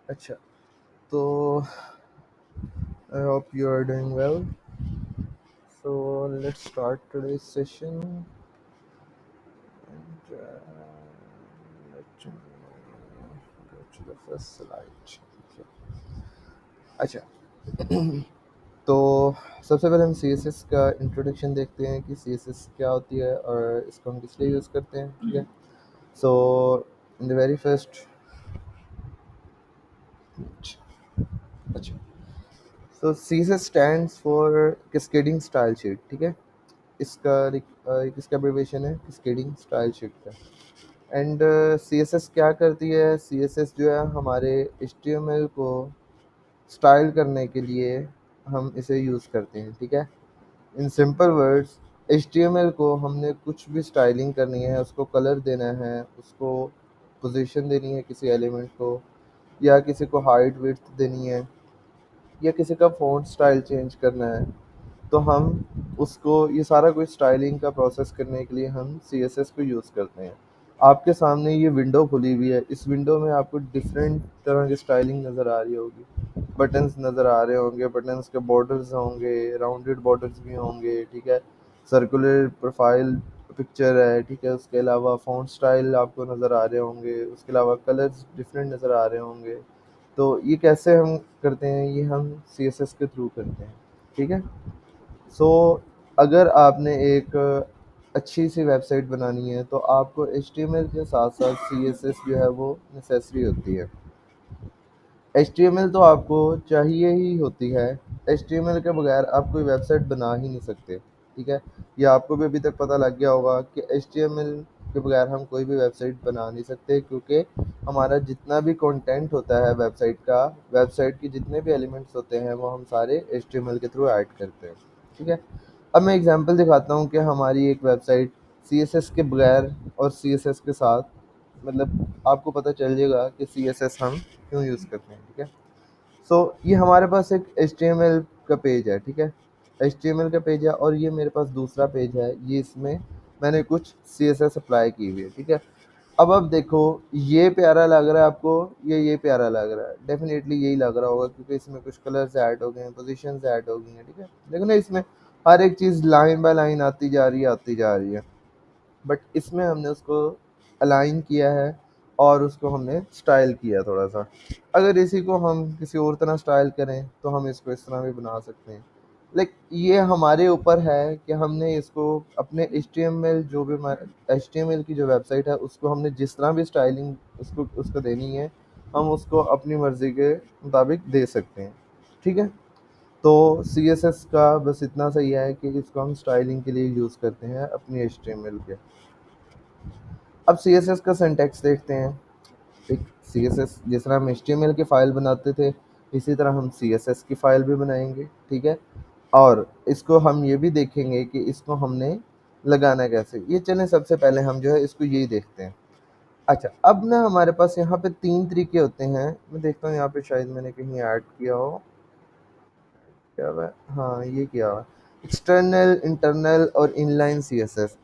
अच्छा, तो I hope you are doing well. So let's start today's session. And let me go to the first slide. Okay. अच्छा, तो सबसे पहले हम सी एस एस का इंट्रोडक्शन देखते हैं कि सी एस एस क्या होती है और इसको हम किस लिए यूज़ करते हैं. ठीक है. So in the very first, अच्छा, so C S S stands for cascading style sheet. ठीक है. इसका एब्रिविएशन है कैस्केडिंग स्टाइल शीट का. एंड सी एस एस क्या करती है, सी एस एस जो है हमारे एच टी एम एल को स्टाइल करने के लिए हम इसे यूज़ करते हैं. ठीक है. In simple words, H T M L को हमने कुछ भी स्टाइलिंग करनी है, उसको कलर देना है, उसको पोजीशन देनी है किसी एलिमेंट को, या किसी को हाइट विड्थ देनी है, या किसी का फ़ॉन्ट स्टाइल चेंज करना है, तो हम उसको ये सारा कुछ स्टाइलिंग का प्रोसेस करने के लिए हम सी एस एस को यूज़ करते हैं. आपके सामने ये विंडो खुली हुई है. इस विंडो में आपको डिफरेंट तरह की स्टाइलिंग नज़र आ रही होगी. बटन्स नज़र आ रहे होंगे, बटन्स के बॉर्डर्स होंगे, राउंडेड बॉर्डर्स भी होंगे. ठीक है. सर्कुलर प्रोफाइल पिक्चर है. ठीक है. उसके अलावा फ़ॉन्ट स्टाइल आपको नज़र आ रहे होंगे. उसके अलावा कलर्स डिफरेंट नज़र आ रहे होंगे. तो ये कैसे हम करते हैं, ये हम सी एस एस के थ्रू करते हैं. ठीक है. सो अगर आपने एक अच्छी सी वेबसाइट बनानी है तो आपको एच टी एम एल के साथ साथ सी एस एस जो है वो नेसेसरी होती है. एच टी एम एल तो आपको चाहिए ही होती है. एच टी एम एल के बगैर आप कोई वेबसाइट बना ही नहीं सकते. ठीक है. ये आपको भी अभी तक पता लग गया होगा कि एच टी एम एल के बगैर हम कोई भी वेबसाइट बना नहीं सकते, क्योंकि हमारा जितना भी कंटेंट होता है वेबसाइट का, वेबसाइट के जितने भी एलिमेंट्स होते हैं वो हम सारे एच टी एम एल के थ्रू ऐड करते हैं. ठीक है. अब मैं एग्जांपल दिखाता हूँ कि हमारी एक वेबसाइट सी एस एस के बगैर और सी एस एस के साथ, मतलब आपको पता चल जाएगा कि सी एस एस हम क्यों यूज़ करते हैं. ठीक है. सो ये हमारे पास एक एच टी एम एल का पेज है. ठीक है. एच टी एम एल का पेज है और ये मेरे पास दूसरा पेज है. ये इसमें मैंने कुछ सी एस एस अप्लाई की हुई है. ठीक है. अब देखो, ये प्यारा लग रहा है आपको, ये प्यारा लग रहा है. डेफिनेटली यही लग रहा होगा क्योंकि इसमें कुछ कलर्स ऐड हो गए हैं, पोजीशंस ऐड हो गई हैं. ठीक है. देखो ना, इसमें हर एक चीज़ लाइन बाय लाइन आती जा रही है, आती जा रही है. बट इसमें हमने उसको अलाइन किया है और उसको हमने स्टाइल किया थोड़ा सा. अगर इसी को हम किसी और तरह स्टाइल करें तो हम इसको इस तरह भी बना सकते हैं. लाइक ये हमारे ऊपर है कि हमने इसको अपने एच टी एम एल, जो भी एच टी एम एल की जो वेबसाइट है उसको हमने जिस तरह भी स्टाइलिंग उसको देनी है, हम उसको अपनी मर्ज़ी के मुताबिक दे सकते हैं. ठीक है. तो सी एस एस का बस इतना सही है कि इसको हम स्टाइलिंग के लिए यूज़ करते हैं अपनी एच टी एम एल के. अब सी एस एस का सिंटैक्स देखते हैं. एक सी एस एस जिस तरह हम एच टी एम एल की फ़ाइल बनाते थे, इसी तरह हम सी एस एस की फ़ाइल भी बनाएंगे. ठीक है. और इसको हम ये भी देखेंगे कि इसको हमने लगाना कैसे. ये चलें, सबसे पहले हम जो है इसको यही देखते हैं. अच्छा, अब ना हमारे पास यहाँ पे 3 तरीके होते हैं. मैं देखता हूँ यहाँ पे शायद मैंने कहीं ऐड किया हो. क्या हुआ है? हाँ, ये किया हुआ है. एक्सटर्नल, इंटरनल और इनलाइन सी एस एस.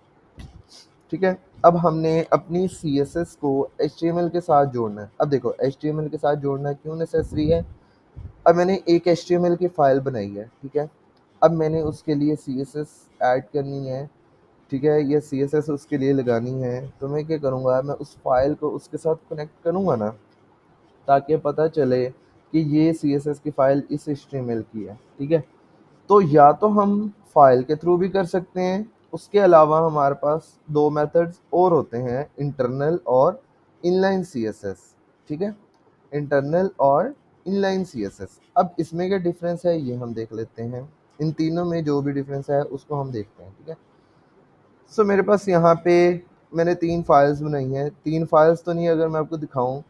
ठीक है. अब हमने अपनी सी एस एस को एच टी एम एल के साथ जोड़ना है. अब देखो, एच टी एम एल के साथ जोड़ना क्यों नेसेसरी है. अब मैंने एक एच टी एम एल की फ़ाइल बनाई है. ठीक है. अब मैंने उसके लिए सी एस एस ऐड करनी है. ठीक है. ये सी एस एस उसके लिए लगानी है. तो मैं क्या करूँगा, मैं उस फाइल को उसके साथ कनेक्ट करूँगा ना, ताकि पता चले कि ये सी एस एस की फ़ाइल इस एच टी एम एल की है. ठीक है. तो या तो हम फाइल के थ्रू भी कर सकते हैं. उसके अलावा हमारे पास दो मेथड्स और होते हैं, इंटरनल और इनलाइन सी एस एस. ठीक है. इंटरनल और इनलाइन सी एस एस. अब इसमें क्या डिफरेंस है ये हम देख लेते हैं. इन तीनों में जो भी डिफरेंस है उसको हम देखते हैं. ठीक है. सो मेरे पास यहाँ पे मैंने 3 फाइल्स बनाई हैं. 3 फाइल्स तो नहीं, अगर मैं आपको दिखाऊँ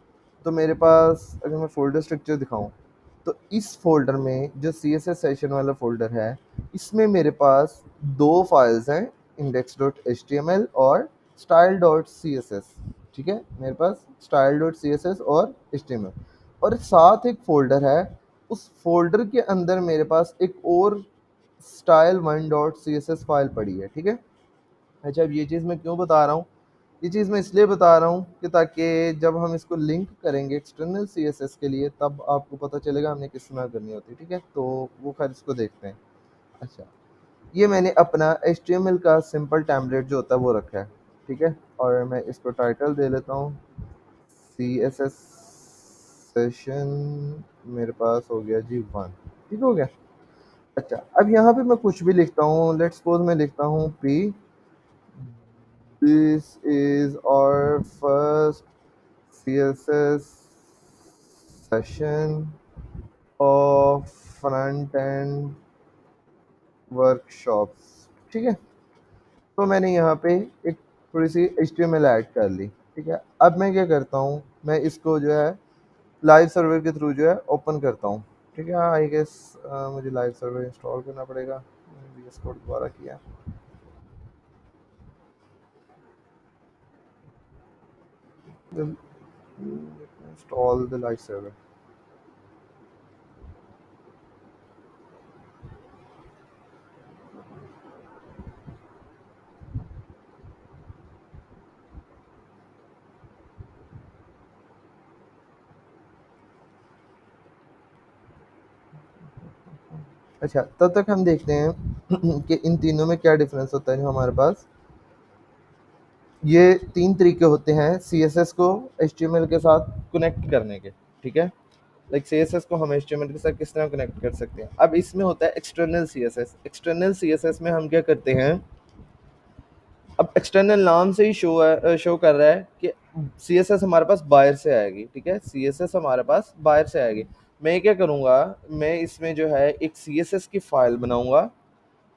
तो मेरे पास, अगर मैं फ़ोल्डर स्ट्रक्चर दिखाऊँ, तो इस फ़ोल्डर में जो सी एस एस सेशन वाला फ़ोल्डर है, इसमें मेरे पास 2 फाइल्स हैं, index dot H T M L और style dot C S S. ठीक है. मेरे पास style dot C S S और एच टी एम एल, और साथ एक फ़ोल्डर है. उस फ़ोल्डर के अंदर मेरे पास एक और style one dot C S S file पड़ी है. ठीक है. अच्छा, अब ये चीज़ मैं क्यों बता रहा हूँ ये चीज़ मैं इसलिए बता रहा हूँ कि ताकि जब हम इसको लिंक करेंगे एक्सटर्नल सीएसएस के लिए तब आपको पता चलेगा हमने किस तरह करनी होती है, ठीक है। तो वो खैर इसको देखते हैं। अच्छा, ये मैंने अपना HTML का सिंपल टेम्पलेट जो होता है वो रखा है, ठीक है। और मैं इसको टाइटल दे लेता हूँ CSS सेशन, मेरे पास हो गया जी 1, ठीक हो गया। अच्छा, अब यहाँ पे मैं कुछ भी लिखता हूँ, लेट्स सपोज मैं लिखता हूँ P, दिस इज और first CSS session of front end workshops, ठीक है। तो मैंने यहाँ पे एक थोड़ी सी HTML ऐड कर ली, ठीक है। अब मैं क्या करता हूँ, मैं इसको जो है लाइव सर्वर के थ्रू जो है ओपन करता हूँ, ठीक है। आई गेस मुझे लाइव सर्वर इंस्टॉल करना पड़ेगा, मैंने VS कोड दोबारा किया। Install the live server. अच्छा, तब तक हम देखते हैं कि इन तीनों में क्या डिफरेंस होता है। जो हमारे पास ये तीन तरीके होते हैं CSS को HTML के साथ कनेक्ट करने के, ठीक है। लाइक CSS को हम HTML के साथ किस तरह कनेक्ट कर सकते हैं। अब इसमें होता है एक्सटर्नल CSS। एक्सटर्नल CSS में हम क्या करते हैं, अब एक्सटर्नल नाम से ही शो कर रहा है कि CSS हमारे पास बाहर से आएगी, ठीक है। CSS हमारे पास बाहर से आएगी। मैं क्या करूँगा, मैं इसमें जो है एक CSS की फाइल बनाऊँगा,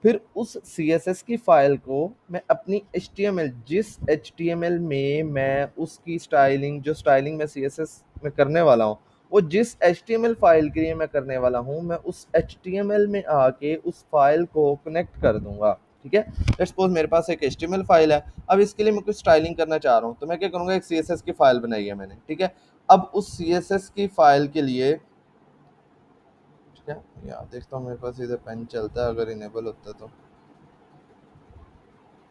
फिर उस CSS की फाइल को मैं अपनी HTML, जिस HTML में मैं उसकी स्टाइलिंग, जो स्टाइलिंग मैं CSS में करने वाला हूँ, वो जिस HTML फाइल के लिए मैं करने वाला हूँ, मैं उस HTML में आके उस फाइल को कनेक्ट कर दूंगा, ठीक है। लेट्स सपोज मेरे पास एक HTML फाइल है। अब इसके लिए मैं कुछ स्टाइलिंग करना चाह रहा हूँ, तो मैं क्या करूँगा, एक CSS की फाइल बनाई है मैंने, ठीक है। अब उस CSS की फाइल के लिए, ठीक है, यार देखता हूँ मेरे पास इधर पेन चलता है, अगर इनेबल होता है तो।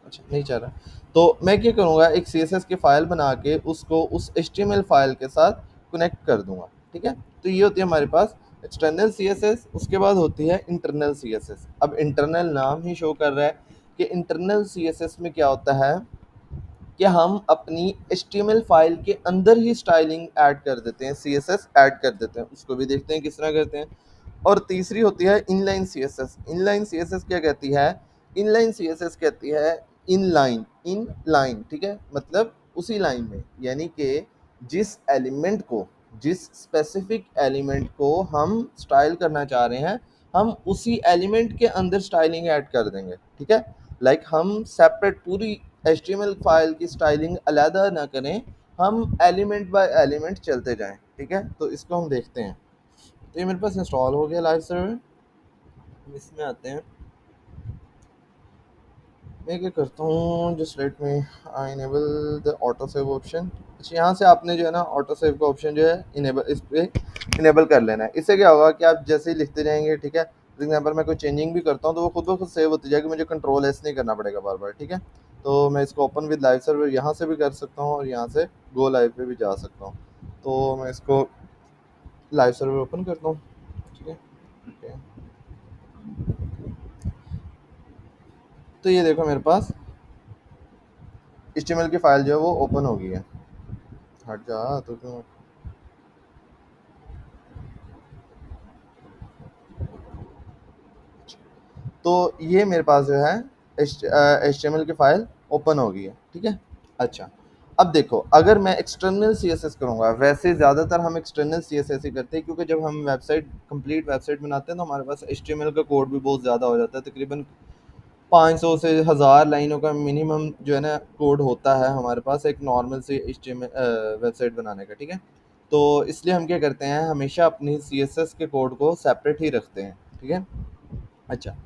अच्छा, नहीं चल रहा। तो मैं क्या करूँगा, एक CSS की फाइल बना के उसको उस HTML फाइल के साथ कनेक्ट कर दूंगा, ठीक है। तो ये होती है हमारे पास एक्सटर्नल CSS। उसके बाद होती है इंटरनल CSS। अब इंटरनल नाम ही शो कर रहा है कि इंटरनल CSS में क्या होता है कि हम अपनी HTML फाइल के अंदर ही स्टाइलिंग ऐड कर देते हैं, CSS ऐड कर देते हैं। उसको भी देखते हैं किस तरह करते हैं। और तीसरी होती है इनलाइन CSS। इनलाइन CSS क्या कहती है, इनलाइन CSS कहती है इनलाइन, इन लाइन, ठीक है, मतलब उसी लाइन में, यानी कि जिस एलिमेंट को, जिस स्पेसिफिक एलिमेंट को हम स्टाइल करना चाह रहे हैं, हम उसी एलिमेंट के अंदर स्टाइलिंग ऐड कर देंगे, ठीक है। लाइक हम सेपरेट पूरी HTML फाइल की स्टाइलिंग अलहदा ना करें, हम एलिमेंट बाय एलिमेंट चलते जाएं, ठीक है। तो इसको हम देखते हैं। तो ये मेरे पास इंस्टॉल हो गया लाइव सर्वर। इसमें आते हैं, मैं क्या करता हूँ, just let me I enable the auto save option. अच्छा, यहाँ से आपने जो है ना ऑटो सेव का ऑप्शन जो है इनेबल, इस पर इनेबल कर लेना है। इससे क्या होगा कि आप जैसे ही लिखते जाएंगे, ठीक है, फॉर एग्जाम्पल मैं कोई चेंजिंग भी करता हूँ तो वो खुद ब खुद सेव होती जाएगी, मुझे कंट्रोल एस नहीं करना पड़ेगा बार बार, ठीक है। तो मैं इसको ओपन विद लाइव सर्वर यहाँ से भी कर सकता हूँ और यहाँ से गो लाइव पे भी जा सकता हूँ। तो मैं इसको लाइव सर्वर ओपन करता हूँ, ठीक है। Okay. तो ये देखो मेरे पास HTML की फाइल जो है वो ओपन हो गई है। हट जा तो क्यों। तो ये मेरे पास जो है HTML की फाइल ओपन हो गई है, ठीक है। अच्छा, अब देखो, अगर मैं एक्सटर्नल CSS करूँगा, वैसे ज़्यादातर हम एक्सटर्नल CSS ही करते हैं, क्योंकि जब हम वेबसाइट, कंप्लीट वेबसाइट बनाते हैं तो हमारे पास HTML का कोड भी बहुत ज़्यादा हो जाता है। तकरीबन 500 से 1000 लाइनों का मिनिमम जो है ना कोड होता है हमारे पास एक नॉर्मल सी HTML वेबसाइट बनाने का, ठीक है। तो इसलिए हम क्या करते हैं, हमेशा अपनी CSS के कोड को सेपरेट ही रखते हैं, ठीक है। अच्छा,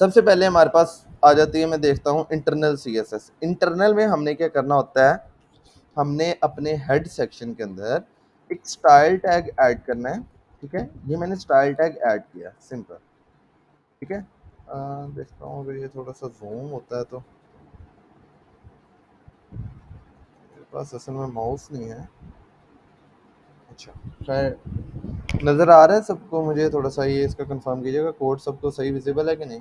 सबसे पहले हमारे पास आ जाती है, मैं देखता हूँ इंटरनल CSS। इंटरनल में हमने क्या करना होता है, हमने अपने हेड सेक्शन के अंदर एक स्टाइल टैग ऐड करना है, ठीक है। ये मैंने स्टाइल टैग ऐड किया, सिंपल, ठीक है। देखता हूँ अगर ये थोड़ा सा जूम होता है तो। पास असल में माउस नहीं है। अच्छा, खैर नज़र आ रहा है सबको? मुझे थोड़ा सा ये इसका कंफर्म कीजिएगा, कोड सबको सही विजिबल है कि नहीं?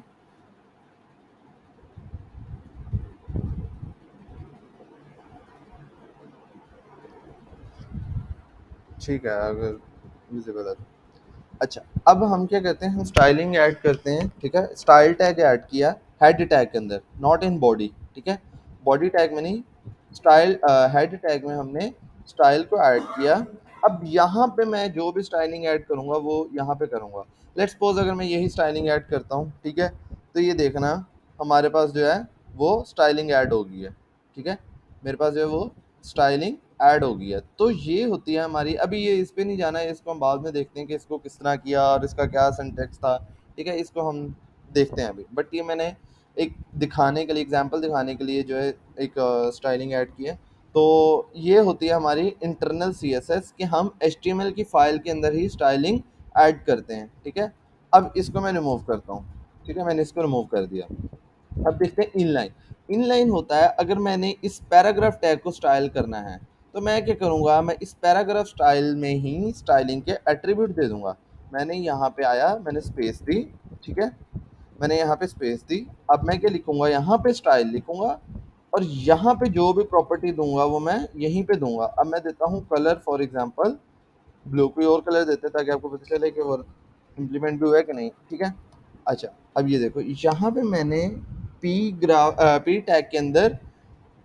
ठीक है, अगर विजिबल है तो। अच्छा, अब हम क्या करते हैं, हम स्टाइलिंग ऐड करते हैं। ठीक है, स्टाइल टैग ऐड किया हेड टैग के अंदर, नॉट इन बॉडी। ठीक है, बॉडी टैग में नहीं, स्टाइल हेड टैग में हमने स्टाइल को ऐड किया। अब यहाँ पे मैं जो भी स्टाइलिंग ऐड करूँगा वो यहाँ पे करूँगा। लेट्स सपोज अगर मैं यही स्टाइलिंग ऐड करता हूँ, ठीक है, तो ये देखना हमारे पास जो है वो स्टाइलिंग ऐड हो गई है। ठीक है, मेरे पास जो है वो स्टाइलिंग ऐड हो गई है। तो ये होती है हमारी, अभी ये इस पे नहीं जाना है, इसको हम बाद में देखते हैं कि इसको किस तरह किया और इसका क्या सिंटेक्स था। ठीक है, इसको हम देखते हैं अभी, बट ये मैंने एक दिखाने के लिए, एग्जांपल दिखाने के लिए जो है एक स्टाइलिंग ऐड की है। तो ये होती है हमारी इंटरनल सीएसएस कि हम एचटीएमएल की फाइल के अंदर ही स्टाइलिंग ऐड करते हैं। ठीक है, अब इसको मैं रिमूव करता हूँ। ठीक है, मैंने इसको रिमूव कर दिया। अब देखते हैं इनलाइन। इनलाइन होता है अगर मैंने इस पैराग्राफ टैग को स्टाइल करना है, तो मैं क्या करूँगा, मैं इस पैराग्राफ स्टाइल में ही स्टाइलिंग के एट्रीब्यूट दे दूंगा। मैंने यहाँ पे आया, मैंने स्पेस दी। ठीक है, मैंने यहाँ पे स्पेस दी। अब मैं क्या लिखूंगा, यहाँ पे स्टाइल लिखूंगा और यहाँ पे जो भी प्रॉपर्टी दूंगा वो मैं यहीं पे दूंगा। अब मैं देता हूँ कलर, फॉर एग्जांपल ब्लू। कोई और कलर देते ताकि आपको पता चले कि वो इम्प्लीमेंट भी हुआ है कि नहीं। ठीक है, अच्छा, अब ये देखो यहाँ पे मैंने पी टैग के अंदर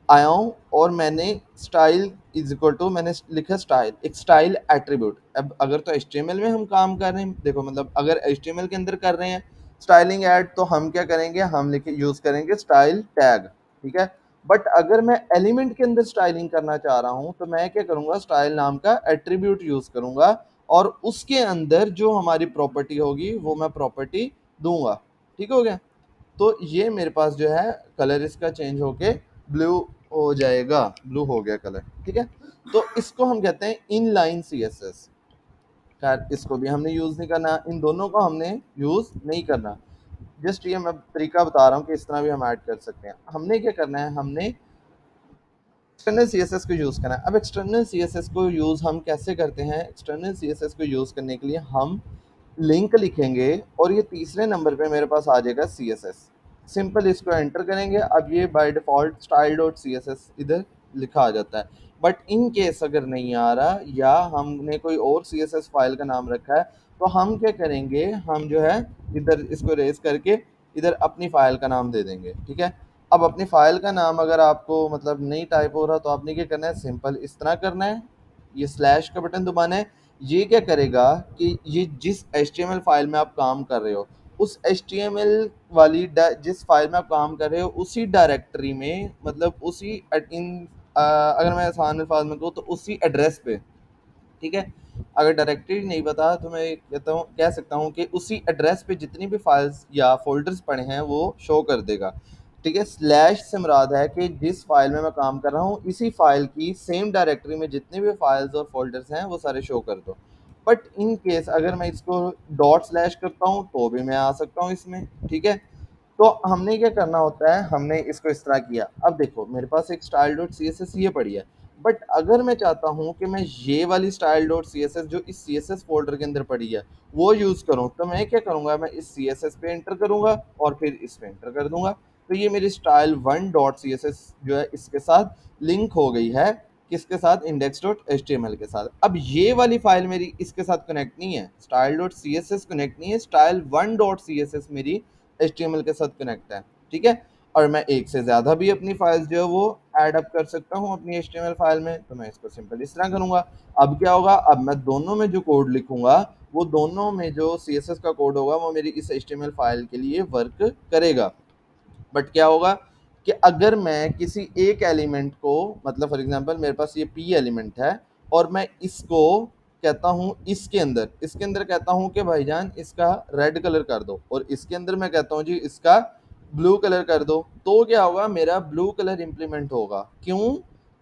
आया हूँ और मैंने स्टाइल इज इक्वल टू, मैंने लिखा स्टाइल, एक स्टाइल एट्रीब्यूट। अब अगर तो एचटीएमएल में हम काम कर रहे हैं, देखो मतलब अगर एचटीएमएल के अंदर कर रहे हैं स्टाइलिंग ऐड, तो हम क्या करेंगे, हम लिखे यूज करेंगे स्टाइल टैग। ठीक है, बट अगर मैं एलिमेंट के अंदर स्टाइलिंग करना चाह रहा हूँ तो मैं क्या करूंगा, स्टाइल नाम का एट्रीब्यूट यूज करूंगा और उसके अंदर जो हमारी प्रॉपर्टी होगी वो मैं प्रॉपर्टी दूंगा। ठीक हो गया? तो ये मेरे पास जो है कलर इसका चेंज होके ब्लू हो जाएगा, ब्लू हो गया कलर। ठीक है, तो इसको हम कहते हैं इनलाइन सीएसएस। खैर इसको भी हमने यूज नहीं करना, इन दोनों को हमने यूज नहीं करना। जस्ट ये मैं तरीका बता रहा हूँ कि इस तरह भी हम ऐड कर सकते हैं। हमने क्या करना है, हमने एक्सटर्नल सीएसएस को यूज करना है। अब एक्सटर्नल सीएसएस को यूज हम कैसे करते हैं, एक्सटर्नल सीएसएस को यूज करने के लिए हम लिंक लिखेंगे और ये तीसरे नंबर पे मेरे पास आ जाएगा सी एस एस। सिंपल इसको एंटर करेंगे। अब ये by default style dot C S S इधर लिखा आ जाता है। बट इन केस अगर नहीं आ रहा या हमने कोई और सी एस एस फाइल का नाम रखा है, तो हम क्या करेंगे, हम जो है इधर इसको रेस करके इधर अपनी फाइल का नाम दे देंगे। ठीक है, अब अपनी फाइल का नाम अगर आपको मतलब नहीं टाइप हो रहा तो आपने क्या करना है, सिंपल इस तरह करना है, ये स्लैश का बटन दबाना है। ये क्या करेगा कि ये जिस HTML फाइल में आप काम कर रहे हो, उस HTML वाली जिस फाइल में आप काम कर रहे हो उसी डायरेक्टरी में, मतलब उसी अगर मैं आसान अल्फाज में कहूँ तो उसी एड्रेस पे। ठीक है, अगर डायरेक्टरी नहीं पता तो मैं कहता हूँ, कह सकता हूँ कि उसी एड्रेस पे जितनी भी फाइल्स या फोल्डर्स पड़े हैं वो शो कर देगा। ठीक है, स्लैश से मुराद है कि जिस फाइल में मैं काम कर रहा हूँ इसी फाइल की सेम डायरेक्टरी में जितने भी फाइल्स और फोल्डर्स हैं वो सारे शो कर दो। बट इन केस अगर मैं इसको डॉट स्लैश करता हूँ तो भी मैं आ सकता हूँ इसमें। ठीक है, तो हमने क्या करना होता है, हमने इसको इस तरह किया। अब देखो मेरे पास एक style dot C S S ये पड़ी है, बट अगर मैं चाहता हूँ कि मैं ये वाली style dot C S S जो इस सी एस एस फोल्डर के अंदर पड़ी है वो यूज़ करूँ, तो मैं क्या करूँगा, मैं इस सी एस एस पे एंटर करूँगा और फिर इस पे एंटर कर दूंगा। तो ये मेरी style one dot C S S जो है इसके साथ लिंक हो गई है। किसके साथ, index dot H T M L के साथ। अब ये वाली फाइल मेरी इसके साथ कनेक्ट नहीं है, style dot C S S connect नहीं है, style one dot C S S मेरी HTML के साथ कनेक्ट है। ठीक है, और मैं एक से ज़्यादा भी अपनी फाइल्स जो है वो ऐड अप कर सकता हूँ अपनी HTML फाइल में। तो मैं इसको सिंपल इस तरह करूँगा। अब क्या होगा, अब मैं दोनों में जो कोड लिखूंगा वो दोनों में जो CSS का कोड होगा वो मेरी इस HTML फाइल के लिए वर्क करेगा। बट क्या होगा कि अगर मैं किसी एक एलिमेंट को, मतलब फॉर एग्जांपल मेरे पास ये पी एलिमेंट है और मैं इसको कहता हूँ इसके अंदर कहता हूँ कि भाईजान इसका रेड कलर कर दो और इसके अंदर मैं कहता हूँ जी इसका ब्लू कलर कर दो, तो क्या होगा, मेरा ब्लू कलर इंप्लीमेंट होगा। क्यों?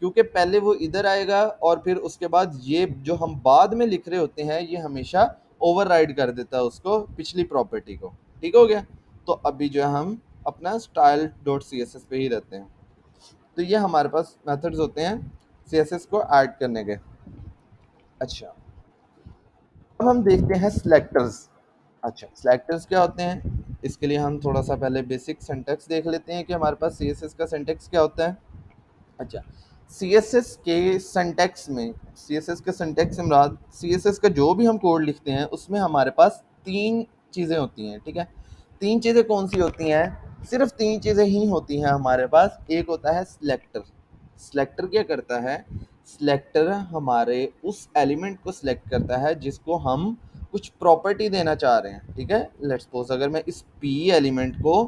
क्योंकि पहले वो इधर आएगा और फिर उसके बाद ये जो हम बाद में लिख रहे होते हैं ये हमेशा ओवरराइड कर देता है उसको, पिछली प्रॉपर्टी को। ठीक हो गया? तो अभी जो है हम अपना style dot C S S पे ही रहते हैं। तो ये हमारे पास मेथड्स होते हैं सीएसएस को ऐड करने के। अच्छा, अब हम देखते हैं सिलेक्टर्स। अच्छा, सिलेक्टर्स क्या होते हैं? इसके लिए हम थोड़ा सा पहले बेसिक सिंटैक्स देख लेते हैं कि हमारे पास सीएसएस का सिंटैक्स क्या होता है। अच्छा, सीएसएस के सिंटैक्स में, सीएसएस के सिंटैक्स से मुराद सीएसएस का जो भी हम कोड लिखते हैं उसमें हमारे पास तीन चीज़ें होती हैं, ठीक है। तीन चीज़ें कौन सी होती हैं? सिर्फ तीन चीज़ें ही होती हैं हमारे पास। एक होता है सिलेक्टर। सिलेक्टर क्या करता है? सिलेक्टर हमारे उस एलिमेंट को सिलेक्ट करता है जिसको हम कुछ प्रॉपर्टी देना चाह रहे हैं, ठीक है। लेट्स सपोज अगर मैं इस पी एलिमेंट को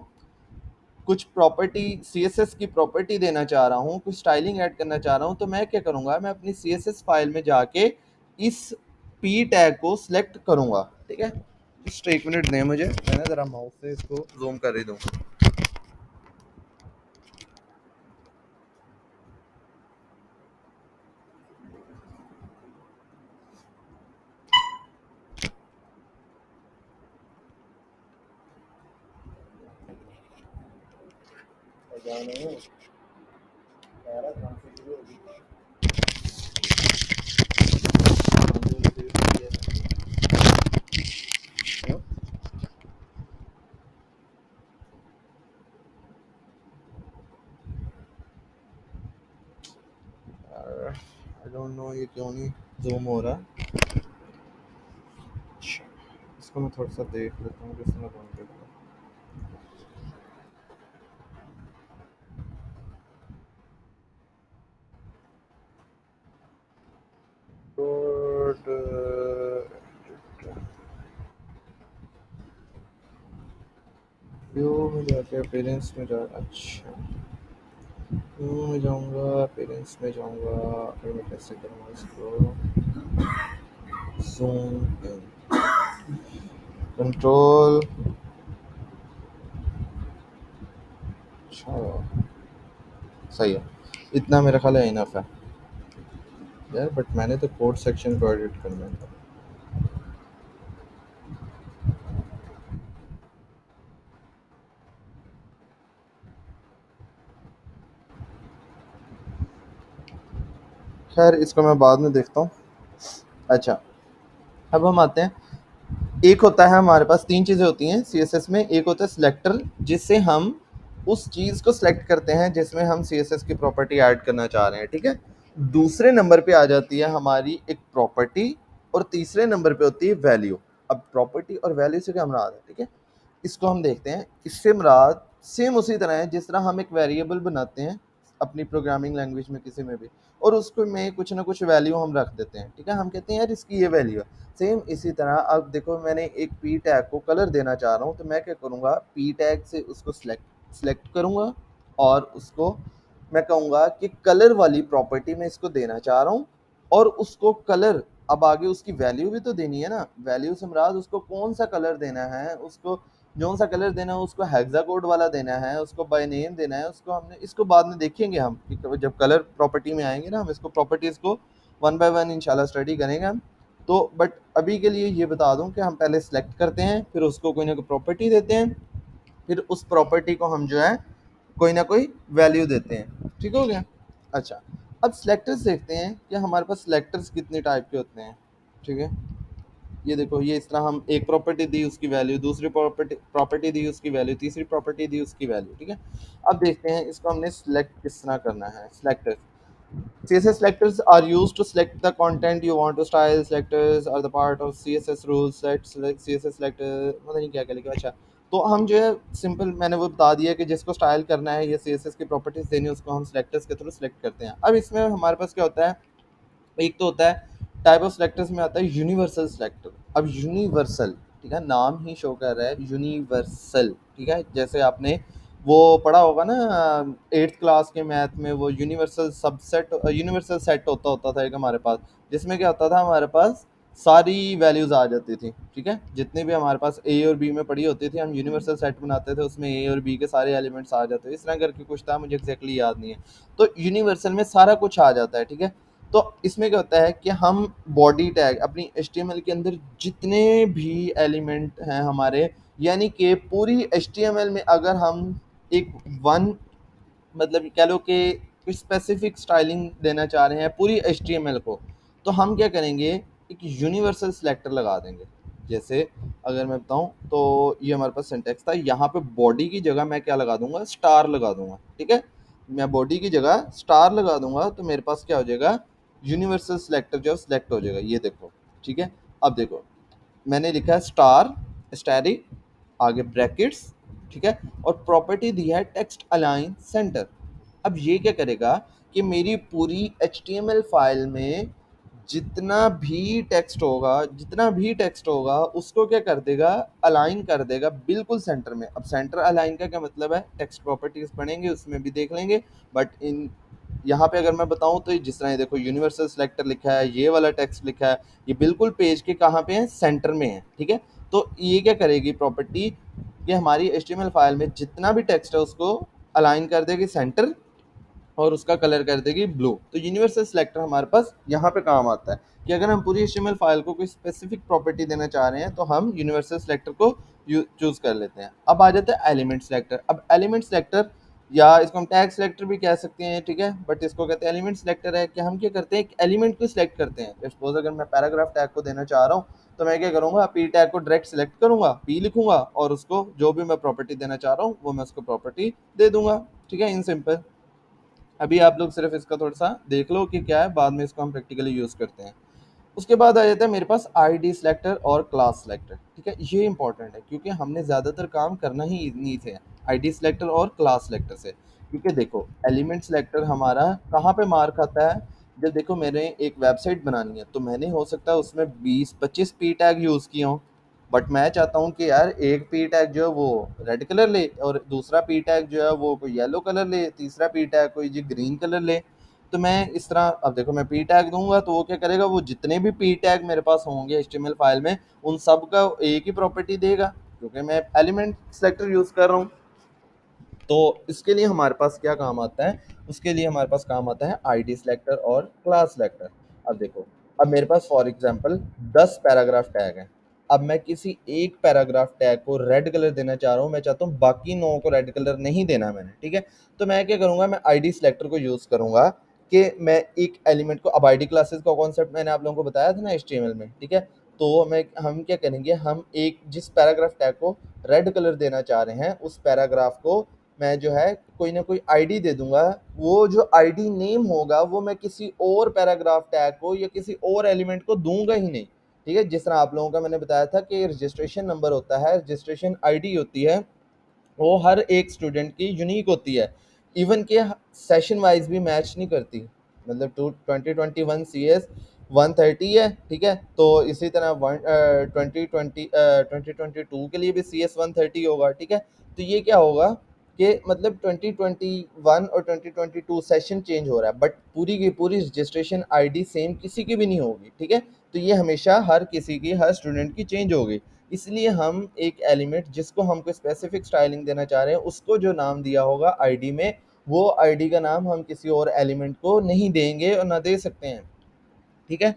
कुछ प्रॉपर्टी, सीएसएस की प्रॉपर्टी देना चाह रहा हूँ, कुछ स्टाइलिंग ऐड करना चाह रहा हूँ, तो मैं क्या करूँगा, मैं अपनी सीएसएस फाइल में जाके इस पी टैग को सिलेक्ट करूँगा, ठीक है। जस्ट एक मिनट दें मुझे, मैं ज़रा माउस से इसको जूम कर ही दूँ। आई डोंट नो ये क्यों नहीं जूम हो रहा। अच्छा, इसको मैं थोड़ा सा देख लेता हूँ किस तरह काम करता है। कोड व्यू में जाके अपीयरेंस में जा, अच्छा व्यू में जाऊँगा, अपीयरेंस में जाऊँगा, फिर मैं कैसे करूँगा इसको जूम इन, कंट्रोल। अच्छा, सही है, इतना मेरा ख्याल है इनफ है यार, बट मैंने तो कोड सेक्शन को एडिट करना था। खैर इसको मैं बाद में देखता हूँ। अच्छा, अब हम आते हैं, एक होता है हमारे पास, तीन चीज़ें होती हैं सीएसएस में। एक होता है सिलेक्टर, जिससे हम उस चीज़ को सिलेक्ट करते हैं जिसमें हम सीएसएस की प्रॉपर्टी ऐड करना चाह रहे हैं, ठीक है। दूसरे नंबर पे आ जाती है हमारी एक प्रॉपर्टी, और तीसरे नंबर पे होती है वैल्यू। अब प्रॉपर्टी और वैल्यू से क्या मुराद है, ठीक है, इसको हम देखते हैं। इससे मुराद सेम उसी तरह है जिस तरह हम एक वेरिएबल बनाते हैं अपनी प्रोग्रामिंग लैंग्वेज में किसी में भी, और उसको में कुछ ना कुछ वैल्यू हम रख देते हैं, ठीक है। हम कहते हैं यार इसकी ये वैल्यू है। सेम इसी तरह अब देखो, मैंने एक पी टैग को कलर देना चाह रहा हूँ, तो मैं क्या करूँगा, पी टैग से उसको सिलेक्ट करूँगा, और उसको मैं कहूँगा कि कलर वाली प्रॉपर्टी में इसको देना चाह रहा हूँ, और उसको कलर, अब आगे उसकी वैल्यू भी तो देनी है ना। वैल्यू से मुराद उसको कौन सा कलर देना है, उसको जो सा कलर देना है, उसको हेक्सा कोड वाला देना है, उसको बाय नेम देना है, उसको हमने, इसको बाद में देखेंगे हम कि जब कलर प्रॉपर्टी में आएंगे ना, हम इसको प्रॉपर्टीज को वन बाय वन इंशाल्लाह स्टडी करेंगे हम। तो बट अभी के लिए ये बता दूं कि हम पहले सेलेक्ट करते हैं, फिर उसको कोई ना कोई प्रॉपर्टी देते हैं, फिर उस प्रॉपर्टी को हम जो है कोई ना कोई वैल्यू देते हैं, ठीक हो गया। अच्छा, अब सिलेक्टर्स देखते हैं कि हमारे पास सिलेक्टर्स कितने टाइप के होते हैं, ठीक है। ये देखो, ये इस तरह हम एक प्रॉपर्टी दी उसकी वैल्यू, दूसरी प्रॉपर्टी प्रॉपर्टी दी उसकी वैल्यू, तीसरी प्रॉपर्टी दी उसकी वैल्यू, ठीक है। अब देखते हैं इसको हमने सिलेक्ट किस तरह करना है। Selectors, CSS selectors are used to select the content you want to style. Selectors are the part of CSS rules set CSS selector, पता नहीं क्या क्या लिखा। अच्छा, तो हम जो है सिंपल, मैंने वो बता दिया कि जिसको स्टाइल करना है या CSS की प्रॉपर्टीज देनी है, उसको हम सिलेक्टर्स के थ्रू सिलेक्ट करते हैं। अब इसमें हमारे पास क्या होता है, एक तो होता है टाइप ऑफ सेलेक्टर्स में आता है यूनिवर्सल सेलेक्टर। अब यूनिवर्सल, ठीक है, नाम ही शो कर रहा है यूनिवर्सल, ठीक है। जैसे आपने वो पढ़ा होगा ना 8th क्लास के मैथ में, वो यूनिवर्सल सबसेट, यूनिवर्सल सेट होता होता था एक हमारे पास, जिसमें क्या होता था, हमारे पास सारी वैल्यूज आ जाती थी, ठीक है। जितने भी हमारे पास ए और बी में पड़ी होती थी, हम यूनिवर्सल सेट बनाते थे, उसमें ए और बी के सारे एलिमेंट्स आ जाते थे। इस तरह करके कुछ था, मुझे एग्जैक्टली याद नहीं है। तो यूनिवर्सल में सारा कुछ आ जाता है, ठीक है। तो इसमें क्या होता है कि हम बॉडी टैग अपनी HTML के अंदर जितने भी एलिमेंट हैं हमारे, यानी कि पूरी HTML में अगर हम एक वन, मतलब कह लो कि कोई स्पेसिफिक स्टाइलिंग देना चाह रहे हैं पूरी HTML को, तो हम क्या करेंगे, एक यूनिवर्सल सिलेक्टर लगा देंगे। जैसे अगर मैं बताऊं तो ये हमारे पास सिंटेक्स था, यहाँ पे बॉडी की जगह मैं क्या लगा दूंगा, स्टार लगा दूंगा। ठीक है, मैं बॉडी की जगह स्टार लगा दूंगा तो मेरे पास क्या हो जाएगा, यूनिवर्सल सिलेक्टर जो सिलेक्ट हो जाएगा, ये देखो। ठीक है, अब देखो मैंने लिखा है स्टार स्टैरिक, आगे ब्रैकेट्स, ठीक है, और प्रॉपर्टी दिया है टेक्स्ट अलाइन सेंटर। अब ये क्या करेगा कि मेरी पूरी HTML फाइल में जितना भी टेक्स्ट होगा उसको क्या कर देगा, अलाइन कर देगा बिल्कुल सेंटर में। अब सेंटर अलाइन का क्या मतलब है, टेक्स्ट प्रॉपर्टीज पढ़ेंगे उसमें भी देख लेंगे, बट इन यहाँ पे अगर मैं बताऊं तो जिस तरह ये देखो यूनिवर्सल सिलेक्टर लिखा है, ये वाला टेक्स्ट लिखा है, ये बिल्कुल पेज के कहाँ पे है, सेंटर में है। ठीक है, तो ये क्या करेगी प्रॉपर्टी, कि हमारी HTML फाइल में जितना भी टेक्स्ट है उसको अलाइन कर देगी सेंटर, और उसका कलर कर देगी ब्लू। तो यूनिवर्सल सिलेक्टर हमारे पास यहाँ पे काम आता है कि अगर हम पूरी HTML फाइल को कोई स्पेसिफिक प्रॉपर्टी देना चाह रहे हैं तो हम यूनिवर्सल सिलेक्टर को चूज कर लेते हैं। अब आ जाता है एलिमेंट सिलेक्टर। अब एलिमेंट सिलेक्टर या इसको हम टैग सिलेक्टर भी कह सकते हैं, ठीक है, बट इसको कहते हैं एलिमेंट सिलेक्टर। है कि हम क्या करते हैं, एक एलिमेंट को सिलेक्ट करते हैं। सपोज अगर मैं पैराग्राफ टैग को देना चाह रहा हूँ तो मैं क्या करूंगा, पी टैग को डायरेक्ट सिलेक्ट करूंगा, पी लिखूंगा और उसको जो भी मैं प्रॉपर्टी देना चाह रहा हूँ वो मैं उसको प्रॉपर्टी दे दूंगा। ठीक है, इन सिंपल। अभी आप लोग सिर्फ इसका थोड़ा सा देख लो कि क्या है, बाद में इसको हम प्रैक्टिकली यूज करते हैं। उसके बाद आ जाता है मेरे पास आईडी सिलेक्टर और क्लास सिलेक्टर। ठीक है, ये इंपॉर्टेंट है क्योंकि हमने ज्यादातर काम करना ही इन्हीं से है, आईडी सिलेक्टर और क्लास सिलेक्टर से। क्योंकि देखो एलिमेंट सिलेक्टर हमारा कहाँ पे मार खाता है, जब देखो मैंने एक वेबसाइट बनानी है तो मैंने हो सकता है उसमें 20-25 पी टैग यूज किया हूँ, बट मैं चाहता हूँ कि यार एक पी टैग जो है वो रेड कलर ले, और दूसरा पी टैग जो है वो कोई येलो कलर ले, तीसरा पी टैग कोई जी ग्रीन कलर ले। तो मैं इस तरह, अब देखो मैं पी टैग दूंगा तो वो क्या करेगा, वो जितने भी पी टैग मेरे पास होंगे HTML फाइल में उन सब का एक ही प्रॉपर्टी देगा, क्योंकि मैं एलिमेंट सेलेक्टर यूज कर रहा हूँ। तो इसके लिए हमारे पास क्या काम आता है, उसके लिए हमारे पास काम आता है आईडी सिलेक्टर और क्लास सिलेक्टर। अब देखो, अब मेरे पास फॉर एग्जांपल 10 पैराग्राफ टैग हैं। अब मैं किसी एक पैराग्राफ टैग को रेड कलर देना चाह रहा हूँ, मैं चाहता हूँ बाकी 9 को रेड कलर नहीं देना है मैंने। ठीक है, तो मैं क्या करूँगा, मैं आईडी सिलेक्टर को यूज़ करूँगा कि मैं एक एलिमेंट को, अब आईडी क्लासेस का कॉन्सेप्ट मैंने आप लोगों को बताया था ना HTML में। ठीक है, तो मैं हम क्या करेंगे, हम एक जिस पैराग्राफ टैग को रेड कलर देना चाह रहे हैं उस पैराग्राफ को मैं जो है कोई ना कोई आईडी दे दूंगा। वो जो आईडी नेम होगा वो मैं किसी और पैराग्राफ टैग को या किसी और एलिमेंट को दूंगा ही नहीं। ठीक है, जिस तरह आप लोगों का मैंने बताया था कि रजिस्ट्रेशन नंबर होता है, रजिस्ट्रेशन आईडी होती है, वो हर एक स्टूडेंट की यूनिक होती है। इवन के सेशन वाइज भी मैच नहीं करती। मतलब 2021 CS 130 है, ठीक है, तो इसी तरह 2022 के लिए भी CS 130 होगा। ठीक है, तो ये क्या होगा कि मतलब 2021 और 2022 सेशन चेंज हो रहा है, बट पूरी की पूरी रजिस्ट्रेशन आईडी सेम किसी की भी नहीं होगी। ठीक है, तो ये हमेशा हर किसी की, हर स्टूडेंट की चेंज होगी। इसलिए हम एक एलिमेंट जिसको हम कोई स्पेसिफिक स्टाइलिंग देना चाह रहे हैं उसको जो नाम दिया होगा आईडी में, वो आईडी का नाम हम किसी और एलिमेंट को नहीं देंगे और ना दे सकते हैं। ठीक है,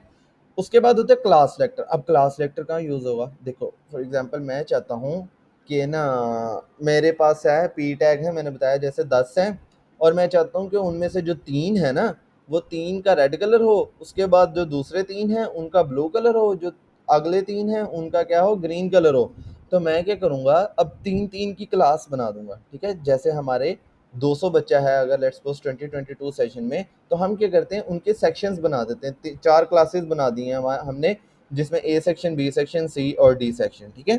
उसके बाद होता है क्लास सेलेक्टर। अब क्लास सेलेक्टर कहाँ यूज़ होगा, देखो फॉर एग्जांपल मैं चाहता हूँ कि ना मेरे पास है पी टैग है, मैंने बताया जैसे 10 है, और मैं चाहता हूँ कि उनमें से जो 3 है ना वो 3 का रेड कलर हो, उसके बाद जो दूसरे 3 हैं उनका ब्लू कलर हो, जो अगले 3 हैं उनका क्या हो, ग्रीन कलर हो। तो मैं क्या करूँगा, अब 3-3 की क्लास बना दूंगा। ठीक है, जैसे हमारे 200 बच्चा है अगर लेट्स सपोज 2022 सेशन में, तो हम क्या करते हैं उनके सेक्शंस बना देते हैं, 4 क्लासेस बना दी हैं हमने, जिसमें ए सेक्शन, बी सेक्शन, सी और डी सेक्शन। ठीक है,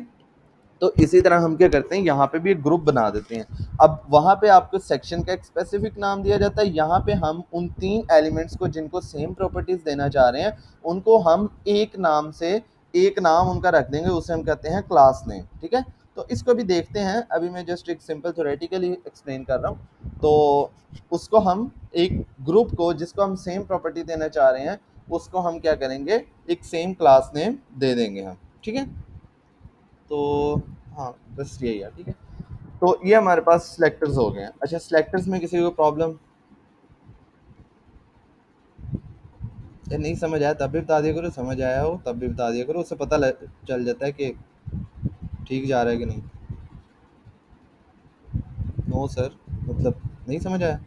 तो इसी तरह हम क्या करते हैं, यहाँ पे भी एक ग्रुप बना देते हैं। अब वहाँ पे आपको सेक्शन का एक स्पेसिफिक नाम दिया जाता है, यहाँ पे हम उन 3 एलिमेंट्स को जिनको सेम प्रॉपर्टीज देना चाह रहे हैं उनको हम एक नाम से, एक नाम उनका रख देंगे, उसे हम कहते हैं क्लास नेम। ठीक है, तो इसको भी देखते हैं। अभी मैं जस्ट एक सिंपल थ्योरेटिकली एक्सप्लेन कर रहा हूँ। तो उसको हम एक ग्रुप को जिसको हम सेम प्रॉपर्टी देना चाह रहे हैं उसको हम क्या करेंगे, एक सेम क्लास नेम दे देंगे हम। ठीक है, तो हाँ बस यही है। ठीक है, तो ये हमारे पास सिलेक्टर्स हो गए हैं। अच्छा, सिलेक्टर्स में किसी को प्रॉब्लम नहीं समझ आया तब भी बता दिया करो, समझ आया हो तब भी बता दिया करो, उससे पता चल जाता है कि ठीक जा रहा है कि नहीं। नो सर, मतलब नहीं समझ आया।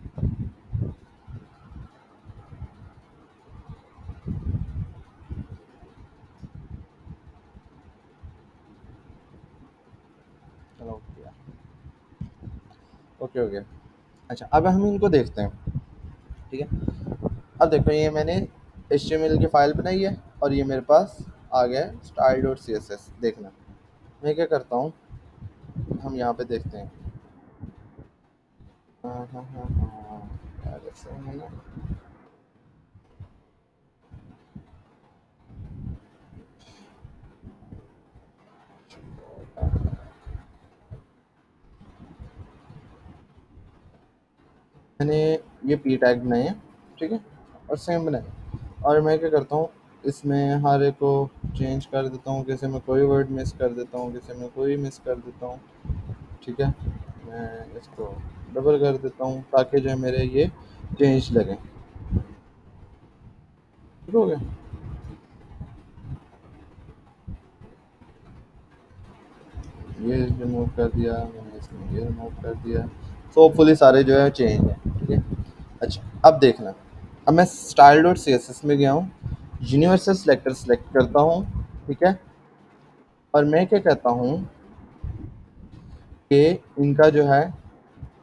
ओके हो गया। अच्छा, अब हम इनको देखते हैं, ठीक है। अब देखो ये मैंने HTML की फ़ाइल बनाई है और ये मेरे पास आ गया है style.css। देखना मैं क्या करता हूँ, हम यहाँ पे देखते हैं। हाँ हाँ हाँ हाँ, यार ऐसे है ना। मैंने ये पी टैग बनाए हैं, ठीक है, और सेम बनाए। और मैं क्या करता हूँ, इसमें हर एक को चेंज कर देता हूँ, किसी में कोई वर्ड मिस कर देता हूँ, किसी में कोई मिस कर देता हूँ, ठीक है। मैं इसको डबल कर देता हूँ ताकि जो है मेरे ये चेंज लगे, ठीक हो गया। ये रिमूव कर दिया मैंने, इसमें ये रिमूव कर दिया। तो होपफुली सारे जो है चेंज हैं, ठीक है। अच्छा, अब देखना, अब मैं style dot C S S में गया हूँ, यूनिवर्सल सेलेक्टर सेलेक्ट करता हूँ, ठीक है। और मैं क्या कहता हूँ कि इनका जो है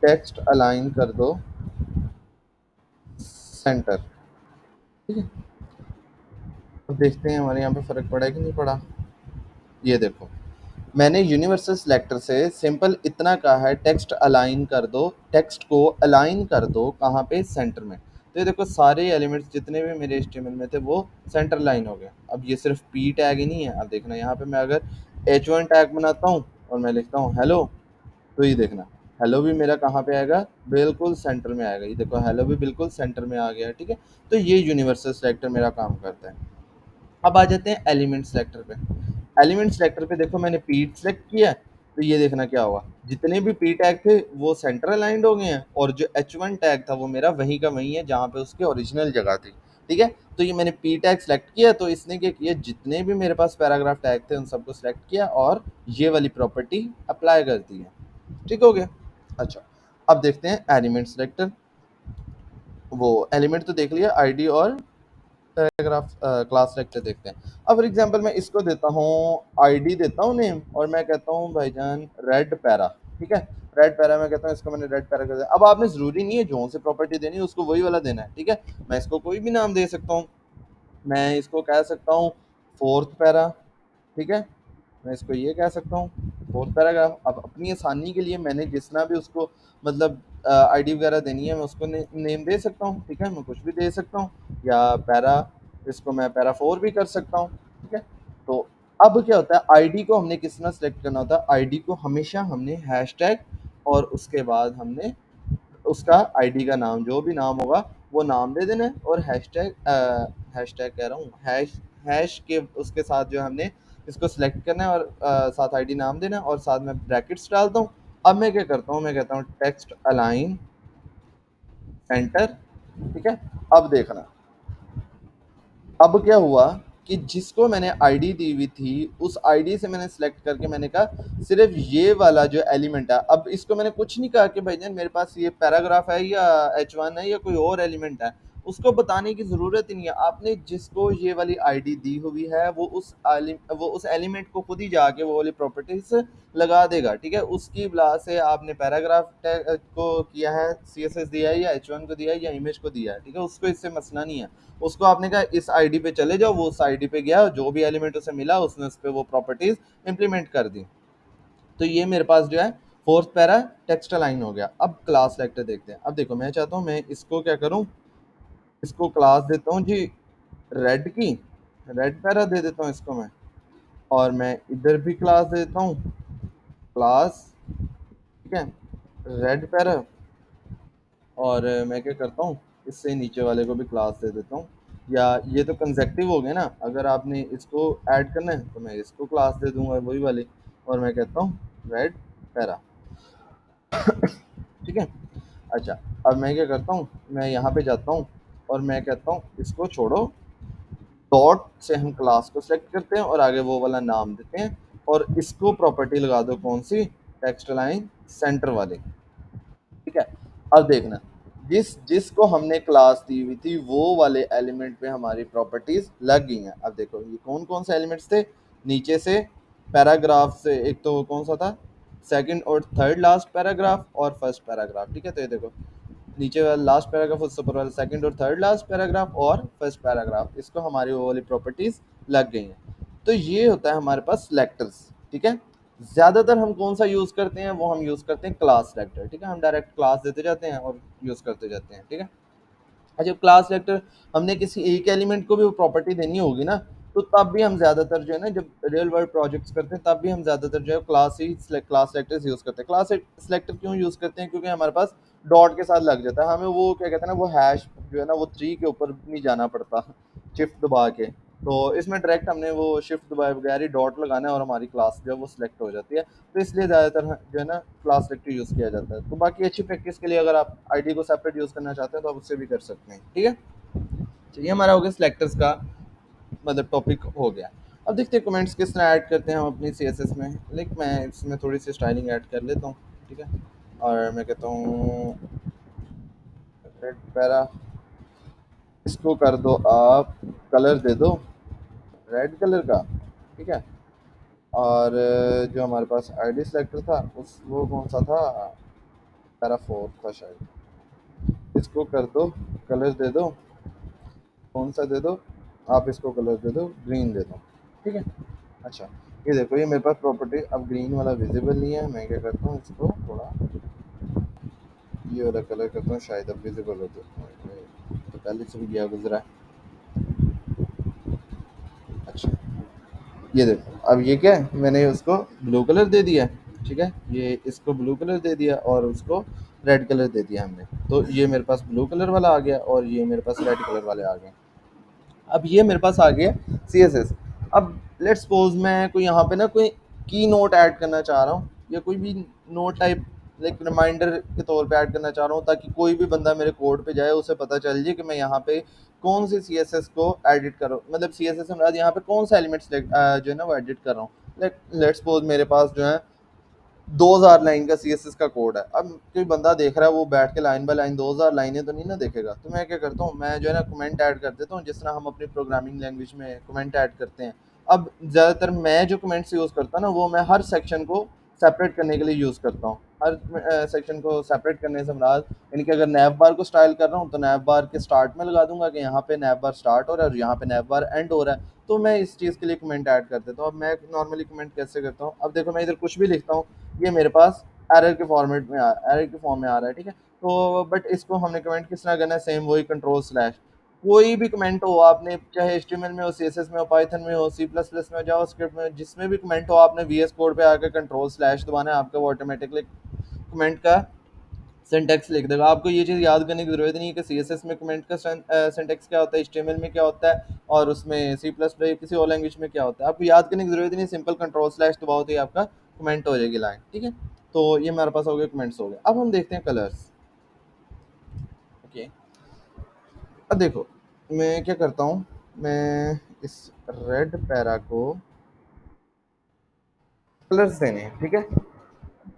टेक्स्ट अलाइन कर दो सेंटर, ठीक है। अब देखते हैं हमारे यहाँ पे फ़र्क पड़ा है कि नहीं पड़ा। ये देखो, मैंने यूनिवर्सल सिलेक्टर से सिंपल इतना कहा है, टेक्स्ट अलाइन कर दो, टेक्स्ट को अलाइन कर दो कहाँ पे, सेंटर में। तो ये देखो सारे एलिमेंट्स जितने भी मेरे एचटीएमएल में थे वो सेंटर लाइन हो गए। अब ये सिर्फ पी टैग ही नहीं है, अब देखना यहाँ पे मैं अगर H1 टैग बनाता हूँ और मैं लिखता हूँ हेलो, तो ये देखना हेलो भी मेरा कहाँ पे आएगा, बिल्कुल सेंटर में आएगा। ये देखो हेलो भी बिल्कुल सेंटर में आ गया, ठीक है। तो ये यूनिवर्सल सिलेक्टर मेरा काम करता है। अब आ जाते हैं एलिमेंट सेलेक्टर पे। एलिमेंट सेलेक्टर पे देखो मैंने पी सेलेक्ट किया, तो ये देखना क्या हुआ, जितने भी पी टैग थे वो सेंटर अलाइंड हो गए हैं, और जो H1 टैग था वो मेरा वहीं का वहीं है जहाँ पे उसकी ओरिजिनल जगह थी, ठीक है। तो ये मैंने पी टैग सेलेक्ट किया, तो इसने क्या किया, जितने भी मेरे पास पैराग्राफ टैग थे उन सबको सेलेक्ट किया और ये वाली प्रॉपर्टी अप्लाई कर दी है, ठीक हो गया। अच्छा, अब देखते हैं एलिमेंट सेलेक्टर। वो एलिमेंट तो देख लिया, आईडी और पैराग्राफ क्लास सेलेक्टर देखते हैं। अब फॉर एग्जांपल मैं इसको देता हूँ आईडी, देता हूँ नेम, और मैं कहता हूँ भाईजान रेड पैरा, ठीक है। रेड पैरा मैं कहता हूँ, इसको मैंने रेड पैरा कर दिया। अब आपने ज़रूरी नहीं है जो सी प्रॉपर्टी देनी है उसको वही वाला देना है, ठीक है। मैं इसको कोई भी नाम दे सकता हूँ, मैं इसको कह सकता हूँ फोर्थ पैरा, ठीक है। मैं इसको ये कह सकता हूँ फोर्थ पैराग्राफ। अब अपनी आसानी के लिए मैंने जितना भी उसको मतलब आईडी वगैरह देनी है मैं उसको नेम दे सकता हूँ, ठीक है। मैं कुछ भी दे सकता हूँ, या पैरा, इसको मैं पैरा 4 भी कर सकता हूँ, ठीक है। तो अब क्या होता है, आईडी को हमने किस तरह सेलेक्ट करना होता है, आईडी को हमेशा हमने हैशटैग और उसके बाद हमने उसका आईडी का नाम, जो भी नाम होगा वो नाम दे देना है, और हैशटैग हैशटैग कह रहा हूँ हैश के उसके साथ जो हमने इसको सिलेक्ट करना है, और साथ आईडी नाम देना है, और साथ में ब्रैकेट्स डालता हूँ। अब मैं क्या करता हूँ, मैं कहता हूँ टेक्स्ट अलाइन एंटर, ठीक है। अब देखना, अब क्या हुआ कि जिसको मैंने आईडी दी हुई थी उस आईडी से मैंने सेलेक्ट करके मैंने कहा सिर्फ ये वाला जो एलिमेंट है, अब इसको मैंने कुछ नहीं कहा कि भाईजान मेरे पास ये पैराग्राफ है या H1 है या कोई और एलिमेंट है, उसको बताने की ज़रूरत ही नहीं है। आपने जिसको ये वाली आईडी दी हुई है वो उस एलिमेंट को खुद ही जाके वो वाली प्रॉपर्टीज लगा देगा, ठीक है। उसकी वजह से आपने पैराग्राफ को किया है, CSS दिया है, या H1 को दिया है, या इमेज को दिया है, ठीक है। उसको इससे मसला नहीं है। उसको आपने कहा इस आईडी पे चले जाओ, वो उस आईडी पे गया, जो भी एलिमेंट उसे मिला उसने उस पर वो प्रॉपर्टीज इंप्लीमेंट कर दी। तो ये मेरे पास जो है फोर्थ पैरा टेक्स्ट अलाइन हो गया। अब क्लास सेलेक्टर देखते हैं। अब देखो मैं चाहता हूँ मैं इसको क्या करूँ, इसको क्लास देता हूँ जी रेड की, रेड पैरा दे देता हूँ इसको मैं, और मैं इधर भी क्लास दे देता हूँ क्लास, ठीक है, रेड पैरा। और मैं क्या करता हूँ इससे नीचे वाले को भी क्लास दे देता हूँ, या ये तो कंसेक्टिव हो गया ना, अगर आपने इसको ऐड करना है तो मैं इसको क्लास दे दूंगा वही वाली, और मैं कहता हूँ रेड पैरा, ठीक है। अच्छा, अब मैं क्या करता हूँ, मैं यहाँ पे जाता हूँ और मैं कहता हूँ इसको छोड़ो, डॉट से हम क्लास को सेलेक्ट करते हैं और आगे वो वाला नाम देते हैं, और इसको प्रॉपर्टी लगा दो कौन सी, टेक्स्ट लाइन सेंटर वाली, ठीक है। अब देखना, जिसको हमने क्लास दी हुई थी वो वाले एलिमेंट पे हमारी प्रॉपर्टीज लग गई हैं। अब देखो ये कौन कौन से एलिमेंट्स थे, नीचे से पैराग्राफ से एक तो कौन सा था, सेकंड और थर्ड लास्ट पैराग्राफ और फर्स्ट पैराग्राफ, ठीक है। तो ये देखो नीचे वाला लास्ट पैराग्राफ, उससे ऊपर वाला सेकंड और थर्ड लास्ट पैराग्राफ और फर्स्ट पैराग्राफ, इसको हमारी वो वाली प्रॉपर्टीज लग गई हैं। तो ये होता है हमारे पास सिलेक्टर्स, ठीक है। ज़्यादातर हम कौन सा यूज़ करते हैं, वो हम यूज़ करते हैं क्लास सेलेक्टर, ठीक है। हम डायरेक्ट क्लास देते जाते हैं और यूज़ करते जाते हैं, ठीक है। जब क्लास सेलेक्टर हमने किसी एक एलिमेंट को भी वो प्रॉपर्टी देनी होगी ना, तो तब भी हम ज़्यादातर जो है ना, जब रियल वर्ल्ड प्रोजेक्ट्स करते हैं तब भी हम ज़्यादातर जो है क्लास सेलेक्टर्स यूज़ करते हैं। क्लास सेलेक्टर क्यों यूज़ करते हैं, क्योंकि हमारे पास डॉट के साथ लग जाता है, हमें वो क्या कहते हैं ना, वो हैश जो है ना, वो ट्री के ऊपर नहीं जाना पड़ता शिफ्ट दबा के। तो इसमें डायरेक्ट हमने वो शिफ्ट दबाए बगैर ही डॉट लगाना है और हमारी क्लास जो है वो सिलेक्ट हो जाती है। तो इसलिए ज़्यादातर जो है ना क्लास सेलेक्टर यूज़ किया जाता है। तो बाकी अच्छी प्रैक्टिस के लिए अगर आप आईडी को सेपरेट यूज़ करना चाहते हैं तो आप उससे भी कर सकते हैं, ठीक है। तो ये हमारा हो गया सिलेक्टर्स का मतलब टॉपिक हो गया। अब देखते हैं कमेंट्स किस तरह ऐड करते हैं हम अपनी सीएसएस में। लाइक मैं इसमें थोड़ी सी स्टाइलिंग ऐड कर लेता हूँ, ठीक है। और मैं कहता हूँ रेड पैरा, इसको कर दो आप, कलर दे दो रेड कलर का, ठीक है। और जो हमारे पास आईडी सेलेक्टर था उस वो कौन सा था, पैरा 4 था शायद, इसको कर दो कलर दे दो, कौन सा दे दो आप, इसको कलर दे दो ग्रीन दे दो, ठीक है। अच्छा, ये देखो ये मेरे पास प्रॉपर्टी अब ग्रीन वाला विजिबल नहीं है। मैं क्या करता हूँ, इसको थोड़ा ये वाला कलर करता हूँ, शायद अब विजिबल हो जाए। तो पहले से भी गया गुजरा है। अच्छा, ये देखो अब ये क्या है, मैंने उसको ब्लू कलर दे दिया है, ठीक है। ये इसको ब्लू कलर दे दिया और उसको रेड कलर दे दिया हमने। तो ये मेरे पास ब्लू कलर वाला आ गया और ये मेरे पास रेड कलर वाले आ गए। अब ये मेरे पास आ गया सी एस एस। अब लेट्स सपोज मैं कोई यहाँ पे ना कोई की नोट ऐड करना चाह रहा हूँ या कोई भी नोट टाइप लाइक रिमाइंडर के तौर पे ऐड करना चाह रहा हूँ, ताकि कोई भी बंदा मेरे कोड पे जाए उसे पता चल जाए कि मैं यहाँ पे कौन सी सी एस एस को एडिट कर रहा हूँ, मतलब सी एस एस में यहाँ पे कौन सा एलिमेंट जो है ना वो एडिट कर रहा हूँ। लेट्स सपोज मेरे पास जो है 2000 लाइन का सीएसएस का कोड है। अब कोई बंदा देख रहा है वो बैठ के लाइन बाय लाइन 2000 लाइनें तो नहीं ना देखेगा। तो मैं क्या करता हूँ, मैं जो है ना कमेंट ऐड कर देता हूँ, जिस तरह हम अपनी प्रोग्रामिंग लैंग्वेज में कमेंट ऐड करते हैं। अब ज़्यादातर मैं जो कमेंट्स यूज़ करता हूँ ना, वो मैं हर सेक्शन को सेपरेट करने के लिए यूज़ करता हूँ। हर सेक्शन को सेपरेट करने से मुराद, यानी कि अगर नैव बार को स्टाइल कर रहा हूँ तो नैव बार के स्टार्ट में लगा दूंगा कि यहाँ पे नैव बार स्टार्ट हो रहा है और यहाँ पे नैव बार एंड हो रहा है। तो मैं इस चीज़ के लिए कमेंट ऐड कर देता हूँ। अब मैं नॉर्मली कमेंट कैसे करता हूँ, अब देखो मैं इधर कुछ भी लिखता हूँ, ये मेरे पास एरर के फॉर्मेट में एरर के फॉर्म में आ रहा है, ठीक है। तो बट इसको हमने कमेंट किस तरह करना है, सेम वही कंट्रोल स्लैश। कोई भी कमेंट हो आपने, चाहे एचटीएमएल में हो, सीएसएस में हो, पाइथन में हो, सी प्लस प्लस में हो, जावास्क्रिप्ट में, जिसमें भी कमेंट हो, आपने वीएस कोड पे आकर कंट्रोल स्लैश दबाना है, आपका वो ऑटोमेटिकली कमेंट का सिंटेक्स लिख देगा। आपको ये चीज़ याद करने की ज़रूरत नहीं है कि सीएसएस में कमेंट का सिंटेक्स क्या होता है, एचटीएमएल में क्या होता है और उसमें सी प्लस प्लस किसी और लैंग्वेज में क्या होता है। आपको याद करने की ज़रूरत नहीं, सिंपल कंट्रोल स्लैश दबाओ तो ही आपका कमेंट हो जाएगी लाइन, ठीक है। तो ये हमारे पास हो गए कमेंट्स हो गए। अब हम देखते हैं कलर्स, ओके। अब देखो मैं क्या करता हूँ, मैं इस रेड पैरा को कलर्स देने हैं, ठीक है।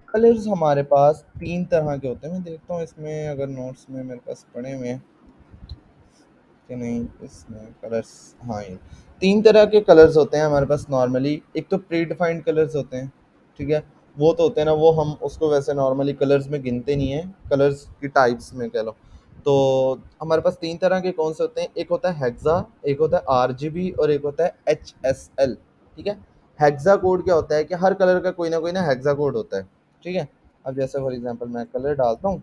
कलर्स हमारे पास तीन तरह के होते हैं। मैं देखता हूँ इसमें अगर नोट्स में मेरे पास पड़े हुए हैं कि नहीं, इसमें कलर्स, हाँ ये तीन तरह के कलर्स होते हैं हमारे पास नॉर्मली। एक तो प्री डिफाइंड कलर्स होते हैं, ठीक है। वो तो होते हैं ना, वो हम उसको वैसे नॉर्मली कलर्स में गिनते नहीं है, कलर्स की टाइप्स में कह लो। तो हमारे पास तीन तरह के कौन से होते हैं, एक होता है हेक्सा, एक होता है आरजीबी और एक होता है एचएसएल, ठीक है। हेक्सा कोड क्या होता है कि हर कलर का कोई ना हेक्सा कोड होता है, ठीक है। अब जैसे फॉर एग्जांपल मैं कलर डालता हूँ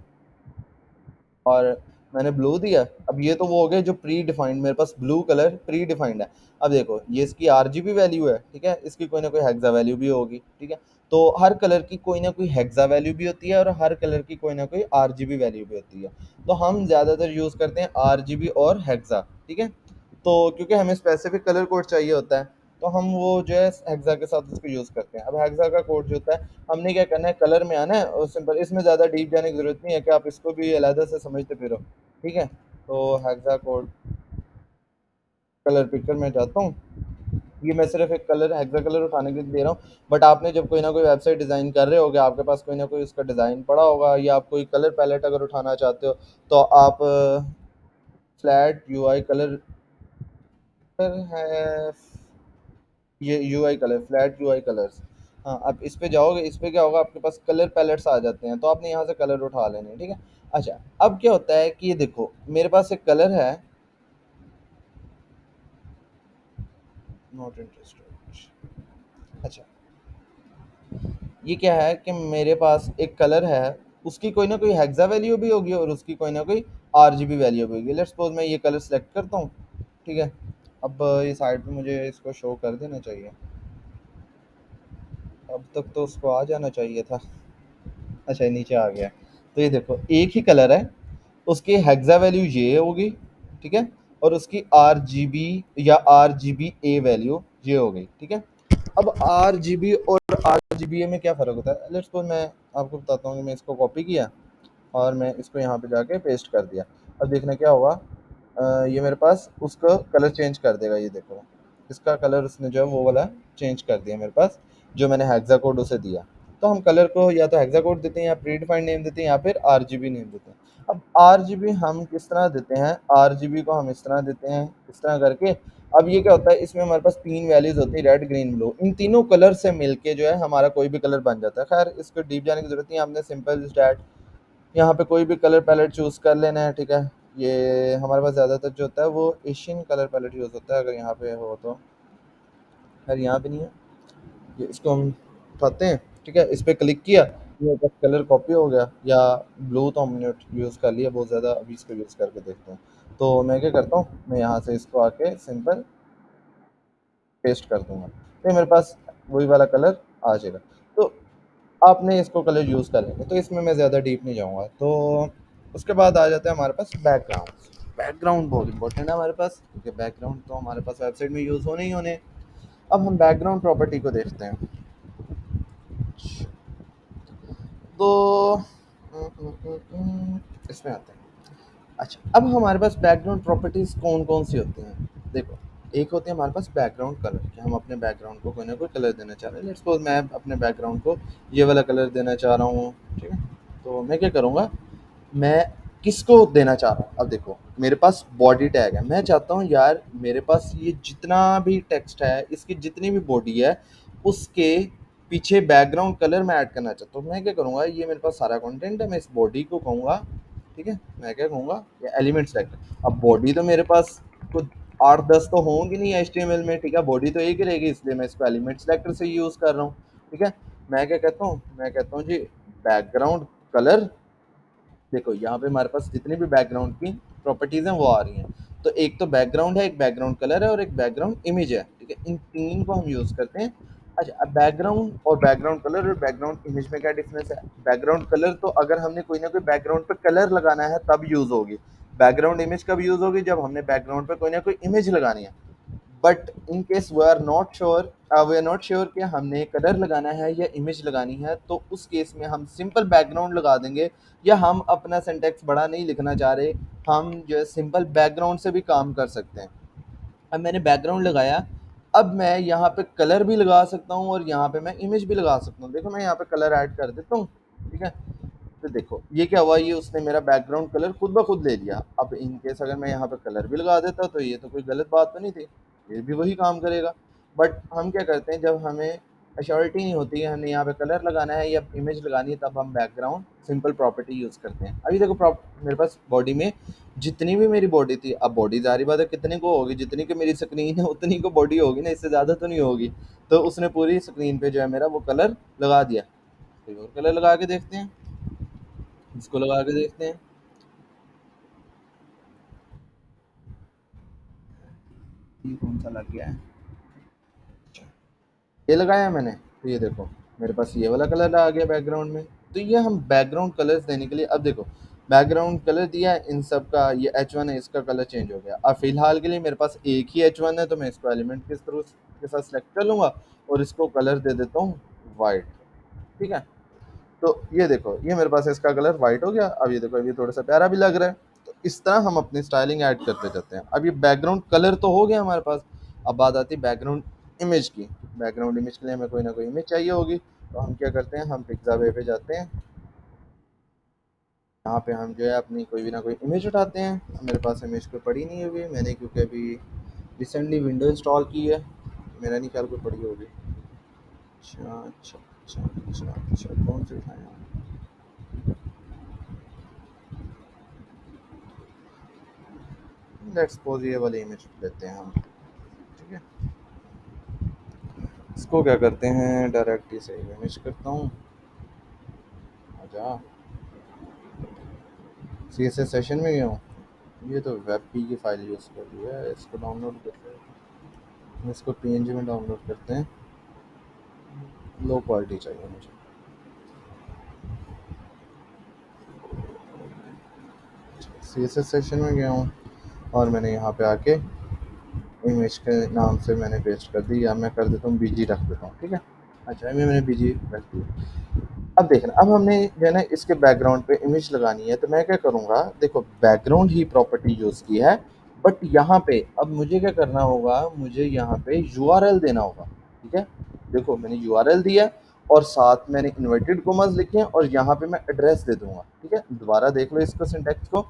और मैंने ब्लू दिया। अब ये तो वो हो गया जो प्री डिफाइंड, मेरे पास ब्लू कलर प्री डिफाइंड है। अब देखो ये इसकी आरजीबी वैल्यू है, ठीक है, इसकी कोई ना कोई हेक्सा वैल्यू भी होगी, ठीक है। तो हर कलर की कोई ना कोई हेक्सा वैल्यू भी होती है और हर कलर की कोई ना कोई आरजीबी वैल्यू भी होती है। तो हम ज़्यादातर यूज़ करते हैं आरजीबी और हेक्सा, ठीक है। तो क्योंकि हमें स्पेसिफिक कलर कोड चाहिए होता है, तो हम वो जो है हेक्सा के साथ उसको यूज़ करते हैं। अब हेक्सा का कोड जो होता है, हमने क्या करना है, कलर में आना है और सिंपल, इसमें ज़्यादा डीप जाने की ज़रूरत नहीं है कि आप इसको भी अलहदा से समझते फिरो, ठीक है। तो हेक्सा कोड कलर पिकर में जाता हूँ, ये मैं सिर्फ एक कलर हेक्सा कलर उठाने के लिए दे रहा हूँ। बट आपने जब कोई ना कोई वेबसाइट डिज़ाइन कर रहे होगे, आपके पास कोई ना कोई उसका डिज़ाइन पड़ा होगा, या आप कोई कलर पैलेट अगर उठाना चाहते हो तो आप फ्लैट यूआई कलर है, ये UI colour, flat UI colours, हाँ, आप इस पे जाओगे, इस पे क्या होगा, आपके पास कलर पैलेट्स आ जाते हैं, तो आपने यहाँ से कलर उठा लेने हैं, ठीक है। अच्छा, अब क्या होता है कि ये देखो मेरे पास एक कलर है, नॉट इंटरेस्टेड। अच्छा, ये क्या है कि मेरे पास एक कलर है, उसकी कोई ना कोई हेक्सा वैल्यू भी होगी और उसकी कोई ना कोई आरजीबी वैल्यू भी होगी। लेट्स सपोज मैं ये कलर सेलेक्ट करता हूँ, ठीक है। अब ये साइड पे मुझे इसको शो कर देना चाहिए, अब तक तो उसको आ जाना चाहिए था। अच्छा, ये नीचे आ गया। तो ये देखो एक ही कलर है, उसकी हेक्सा वैल्यू ये होगी, ठीक है, और उसकी आर जी बी या आर जी बी ए वैल्यू ये हो गई, ठीक है। अब आर जी बी और आर जी बी ए में क्या फ़र्क होता है, लेट्स सपोज मैं आपको बताता हूँ कि मैं इसको कॉपी किया और मैं इसको यहाँ पे जाके पेस्ट कर दिया। अब देखना क्या होगा, ये मेरे पास उसका कलर चेंज कर देगा, ये देखो इसका कलर उसने जो है वो वाला चेंज कर दिया मेरे पास, जो मैंने हेक्सा कोड उसे दिया। तो हम कलर को या तो हेक्सा कोड देते हैं या प्री डिफाइंड नेम देते हैं या फिर आरजीबी नेम देते हैं। अब आरजीबी हम किस तरह देते हैं, आरजीबी को हम इस तरह देते हैं, इस तरह करके। अब ये क्या होता है, इसमें हमारे पास तीन वैल्यूज होती है, रेड ग्रीन ब्लू, इन तीनों कलर से मिलके जो है हमारा कोई भी कलर बन जाता है। खैर इसको डीप जाने की जरूरत नहीं है, हमने सिंपल स्टैट यहाँ पे कोई भी कलर पैलेट चूज़ कर लेना है, ठीक है। ये हमारे पास ज़्यादातर जो होता है वो एशियन कलर पैलेट यूज़ होता है, अगर यहाँ पे हो तो। खैर यहाँ पे नहीं है, ये इसको हम उठाते हैं, ठीक है, इस पर क्लिक किया, ये बस कलर कॉपी हो गया। या ब्लू तो हमने यूज़ कर लिया बहुत ज़्यादा, अभी इसको यूज़ करके देखते हैं। तो मैं क्या करता हूँ, मैं यहाँ से इसको आके सिंपल पेस्ट कर दूंगा, तो मेरे पास वही वाला कलर आ जाएगा। तो आपने इसको कलर यूज़ कर लेंगे, तो इसमें मैं ज़्यादा डीप नहीं जाऊँगा। तो उसके बाद आ जाता है हमारे पास बैकग्राउंड। बैकग्राउंड बहुत इंपॉर्टेंट है हमारे पास, क्योंकि बैकग्राउंड तो हमारे पास वेबसाइट में यूज़ होने ही होने। अब हम बैकग्राउंड प्रॉपर्टी को देखते हैं। तो इसमें आते हैं। अच्छा, अब हमारे पास बैकग्राउंड प्रॉपर्टीज़ कौन कौन सी होती हैं, देखो। एक होती है हमारे पास बैकग्राउंड कलर, कि हम अपने बैकग्राउंड को कोई ना कोई कलर देना चाह रहे हैं। लेट्स सपोज मैं अपने बैकग्राउंड को ये वाला कलर देना चाह रहा हूँ, ठीक है। तो मैं क्या करूँगा, मैं किसको देना चाह रहा हूँ, अब देखो मेरे पास बॉडी टैग है, मैं चाहता हूँ यार मेरे पास ये जितना भी टेक्स्ट है, इसकी जितनी भी बॉडी है, उसके पीछे बैकग्राउंड कलर मैं ऐड करना चाहता हूँ। मैं क्या करूँगा, ये मेरे पास सारा कंटेंट है, मैं इस बॉडी को कहूँगा, ठीक है। मैं क्या कहूँगा, ये एलिमेंट सेलेक्ट। अब बॉडी तो मेरे पास कुछ 8-10 तो होंगी नहीं एचटीएमएल में, ठीक है, बॉडी तो एक ही रहेगी, इसलिए मैं इसको एलिमेंट सेलेक्टर से यूज़ कर रहा हूँ, ठीक है। मैं क्या कहता हूँ, मैं कहता हूँ जी बैकग्राउंड कलर। देखो यहाँ पे हमारे पास जितनी भी बैकग्राउंड की प्रॉपर्टीज़ हैं वो आ रही हैं। तो एक तो बैकग्राउंड है, एक बैकग्राउंड कलर है और एक बैकग्राउंड इमेज है, ठीक है। इन तीन को हम यूज़ करते हैं। अच्छा, अब बैकग्राउंड और बैकग्राउंड कलर और बैकग्राउंड इमेज में क्या डिफरेंस है, बैकग्राउंड कलर तो अगर हमने कोई ना कोई बैकग्राउंड पे कलर लगाना है तब यूज़ होगी। बैकग्राउंड इमेज कब यूज़ होगी, जब हमने बैकग्राउंड पे कोई ना कोई इमेज लगानी है। But in case we are not sure कि हमने कलर लगाना है या इमेज लगानी है, तो उस केस में हम सिंपल बैकग्राउंड लगा देंगे। या हम अपना सिंटेक्स बड़ा नहीं लिखना चाह रहे, हम जो है सिंपल बैकग्राउंड से भी काम कर सकते हैं। अब मैंने बैकग्राउंड लगाया, अब मैं यहाँ पे कलर भी लगा सकता हूँ और यहाँ पे मैं इमेज भी लगा सकता हूँ। देखो मैं यहाँ पे कलर ऐड कर देता हूँ, ठीक है। तो देखो ये क्या हुआ, ये उसने मेरा बैकग्राउंड कलर खुद ब खुद ले लिया। अब इन केस अगर मैं यहाँ पे कलर भी लगा देता तो ये तो कोई गलत बात तो नहीं थी, ये भी वही काम करेगा। बट हम क्या करते हैं, जब हमें अश्योरिटी नहीं होती है हमने यहाँ पे कलर लगाना है या इमेज लगानी है, तब हम बैकग्राउंड सिंपल प्रॉपर्टी यूज़ करते हैं। अभी देखो मेरे पास बॉडी में जितनी भी मेरी बॉडी थी, अब बॉडी जारी बात है कितने को होगी, जितनी की मेरी स्क्रीन है उतनी को बॉडी होगी ना, इससे ज़्यादा तो नहीं होगी। तो उसने पूरी स्क्रीन पे जो है मेरा वो कलर लगा दिया। कोई और कलर लगा के देखते हैं, इसको लगा के देखते हैं। ये कौन सा लग गया है, ये लगाया मैंने, तो ये देखो मेरे पास ये वाला कलर आ गया बैकग्राउंड में। तो ये हम बैकग्राउंड कलर्स देने के लिए, अब देखो बैकग्राउंड कलर दिया है इन सब का, ये H1 है, इसका कलर चेंज हो गया। अब फिलहाल के लिए मेरे पास एक ही H1 है, तो मैं इसको एलिमेंट के थ्रू के साथ सेलेक्ट कर लूँगा और इसको कलर दे देता हूँ वाइट, ठीक है। तो ये देखो ये मेरे पास इसका कलर वाइट हो गया। अब ये देखो अभी थोड़ा सा प्यारा भी लग रहा है। तो इस तरह हम अपनी स्टाइलिंग ऐड करते जाते हैं। अब ये बैकग्राउंड कलर तो हो गया हमारे पास, अब बात आती है बैकग्राउंड इमेज की। बैकग्राउंड इमेज के लिए हमें कोई ना कोई इमेज चाहिए होगी, तो हम क्या करते हैं, हम पिक्सावे पे जाते हैं, यहाँ पे हम जो है अपनी कोई भी ना कोई इमेज उठाते हैं। मेरे पास इमेज कोई पड़ी नहीं हुई मैंने, क्योंकि अभी रिसेंटली विंडो इंस्टॉल की है, मेरा नहीं ख्याल कोई पड़ी होगी। अच्छा अच्छा अच्छा अच्छा अच्छा, कौन से उठाए? लेट्स सपोज ये वाली इमेज लेते हैं हम, ठीक है। इसको क्या करते हैं, डायरेक्टली से इमेज करता हूँ। आजा, सी एस एस सेशन में गया हूँ। ये तो वेब पी की फाइल यूज़ कर रही है, इसको डाउनलोड करते हैं, इसको पीएनजी में डाउनलोड करते हैं। लो क्वालिटी चाहिए मुझे। सी एस एस सेशन में गया हूँ और मैंने यहाँ पे आके इमेज के नाम से मैंने पेस्ट कर दी, या मैं कर देता हूँ बीजी रख देता हूँ, ठीक है। अच्छा, ये मैंने बीजी रख दिया। अब देखना, अब हमने जो है ना इसके बैकग्राउंड पे इमेज लगानी है, तो मैं क्या करूँगा, देखो बैकग्राउंड ही प्रॉपर्टी यूज़ की है, बट यहाँ पे अब मुझे क्या करना होगा, मुझे यहाँ पे यूआरएल देना होगा, ठीक है। देखो मैंने यूआरएल दिया और साथ मैंने इन्वर्टेड कॉमास लिखे हैं और यहाँ पे मैं एड्रेस दे दूंगा, ठीक है। दोबारा देख लो इसको सिंटैक्स को।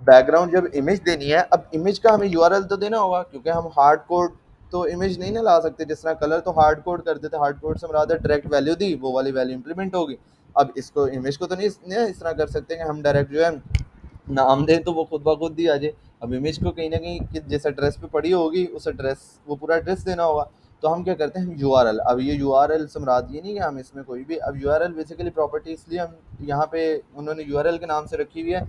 बैकग्राउंड जब इमेज देनी है, अब इमेज का हमें यूआरएल तो देना होगा, क्योंकि हम हार्ड कोड तो इमेज नहीं ना ला सकते। जिस तरह कलर तो हार्ड कोड कर देते, हार्ड कोड से मुराद है डायरेक्ट वैल्यू दी, वो वाली वैल्यू इंप्लीमेंट होगी। अब इसको इमेज को तो नहीं इस तरह कर सकते कि हम डायरेक्ट जो है नाम दें तो वो खुद ब खुद ही आ जाए। अब इमेज को कहीं ना कहीं जिस एड्रेस पे पड़ी होगी उस एड्रेस, वो पूरा एड्रेस देना होगा। तो हम क्या करते हैं, हम यूआरएल, अब ये यूआरएल से मुराद ये नहीं कि हम इसमें कोई भी, अब यूआरएल बेसिकली प्रॉपर्टी इसलिए हम यहाँ पे उन्होंने यूआरएल के नाम से रखी हुई है,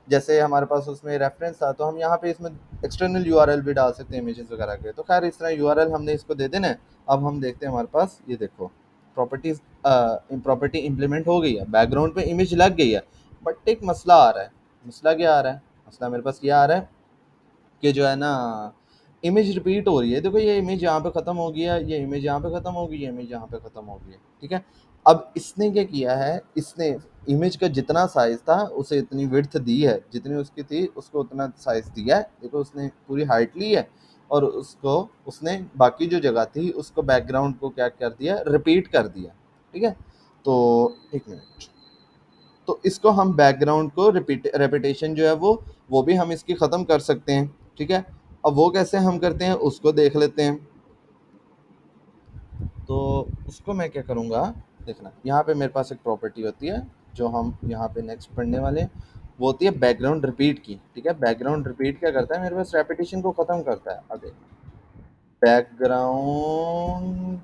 जैसे हमारे पास उसमें रेफरेंस था, तो हम यहाँ पे इसमें एक्सटर्नल यूआरएल भी डाल सकते हैं इमेजेस वगैरह के। तो खैर इस तरह यूआरएल हमने इसको दे देना है। अब हम देखते हैं हमारे पास ये देखो प्रॉपर्टीज, प्रॉपर्टी इंप्लीमेंट हो गई है, बैकग्राउंड पे इमेज लग गई है, बट एक मसला आ रहा है। मसला क्या आ रहा है, मसला मेरे पास ये आ रहा है कि जो है ना इमेज रिपीट हो रही है। देखो ये इमेज यहाँ पे ख़त्म हो गई है, ये इमेज यहाँ पे ख़त्म हो गई, ये इमेज यहाँ पे ख़त्म हो गई है, ठीक है। अब इसने क्या किया है, इसने इमेज का जितना साइज़ था उसे इतनी विड्थ दी है, जितनी उसकी थी उसको उतना साइज़ दिया है। देखो उसने पूरी हाइट ली है और उसको उसने बाकी जो जगह थी उसको बैकग्राउंड को क्या कर दिया, रिपीट कर दिया, ठीक है। तो एक मिनट, तो इसको हम बैकग्राउंड को रेपिटेशन जो है वो भी हम इसकी ख़त्म कर सकते हैं, ठीक है। अब वो कैसे हम करते हैं उसको देख लेते हैं। तो उसको मैं क्या करूँगा, देखना यहाँ पे मेरे पास एक प्रॉपर्टी होती है जो हम यहाँ पे नेक्स्ट पढ़ने वाले हैं, वो होती है बैकग्राउंड रिपीट की, ठीक है। बैकग्राउंड रिपीट क्या करता है, मेरे पास रेपिटेशन को ख़त्म करता है। अब देखना बैकग्राउंड,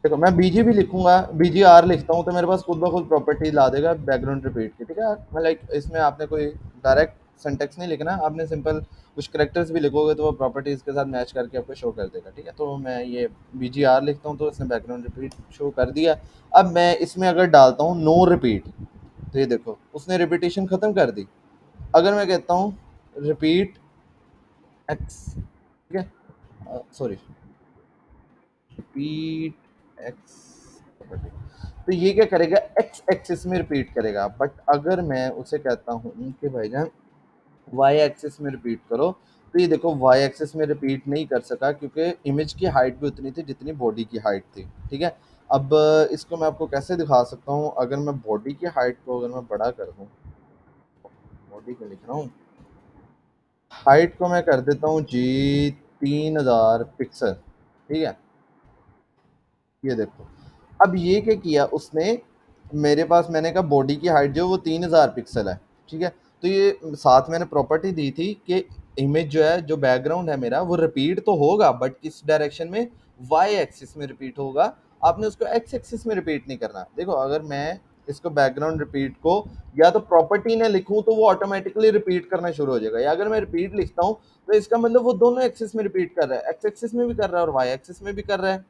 देखो मैं बीजी भी लिखूंगा, बीजी आर लिखता हूँ तो मेरे पास खुद ब खुद प्रॉपर्टी ला देगा बैकग्राउंड रिपीट की, ठीक है। मैं लाइक इसमें आपने कोई डायरेक्ट सिंटेक्स नहीं लिखना, आपने सिंपल कुछ करेक्टर्स भी लिखोगे तो वो प्रॉपर्टीज़ के साथ मैच करके आपको शो कर देगा, ठीक है। तो मैं ये बीजी आर लिखता हूँ तो इसने बैकग्राउंड रिपीट शो कर दिया। अब मैं इसमें अगर डालता हूँ नो रिपीट, तो ये देखो उसने रिपीटेशन ख़त्म कर दी। अगर मैं कहता हूँ रिपीट एक्स, ठीक है, सॉरी रिपीट एक्स, तो ये क्या करेगा, एक्स एक्सिस में रिपीट करेगा। बट अगर मैं उसे कहता हूँ कि भाईजान वाई एक्सिस में रिपीट करो, तो ये देखो वाई एक्सिस में रिपीट नहीं कर सका क्योंकि इमेज की हाइट भी उतनी थी जितनी बॉडी की हाइट थी, ठीक है। अब इसको मैं आपको कैसे दिखा सकता हूँ, अगर मैं बॉडी की हाइट को अगर मैं बड़ा कर दूँ, बॉडी को लिख रहा हूँ, हाइट को मैं कर देता हूँ जी 3000 पिक्सल, ठीक है। ये देखो अब ये क्या किया उसने, मेरे पास मैंने कहा बॉडी की हाइट जो वो 3000 पिक्सल है, ठीक है। तो ये साथ मैंने प्रॉपर्टी दी थी कि इमेज जो है, जो बैकग्राउंड है मेरा, वो रिपीट तो होगा बट किस डायरेक्शन में, वाई एक्सिस में रिपीट होगा। आपने उसको एक्स एक्सिस में रिपीट नहीं करना। देखो अगर मैं इसको बैकग्राउंड रिपीट को या तो प्रॉपर्टी ने लिखूं तो वो ऑटोमेटिकली रिपीट करना शुरू हो जाएगा, या अगर मैं रिपीट लिखता हूँ तो इसका मतलब वो दोनों एक्सिस में रिपीट कर रहा है, एक्स एक्सिस में भी कर रहा है और वाई एक्सिस में भी कर रहा है,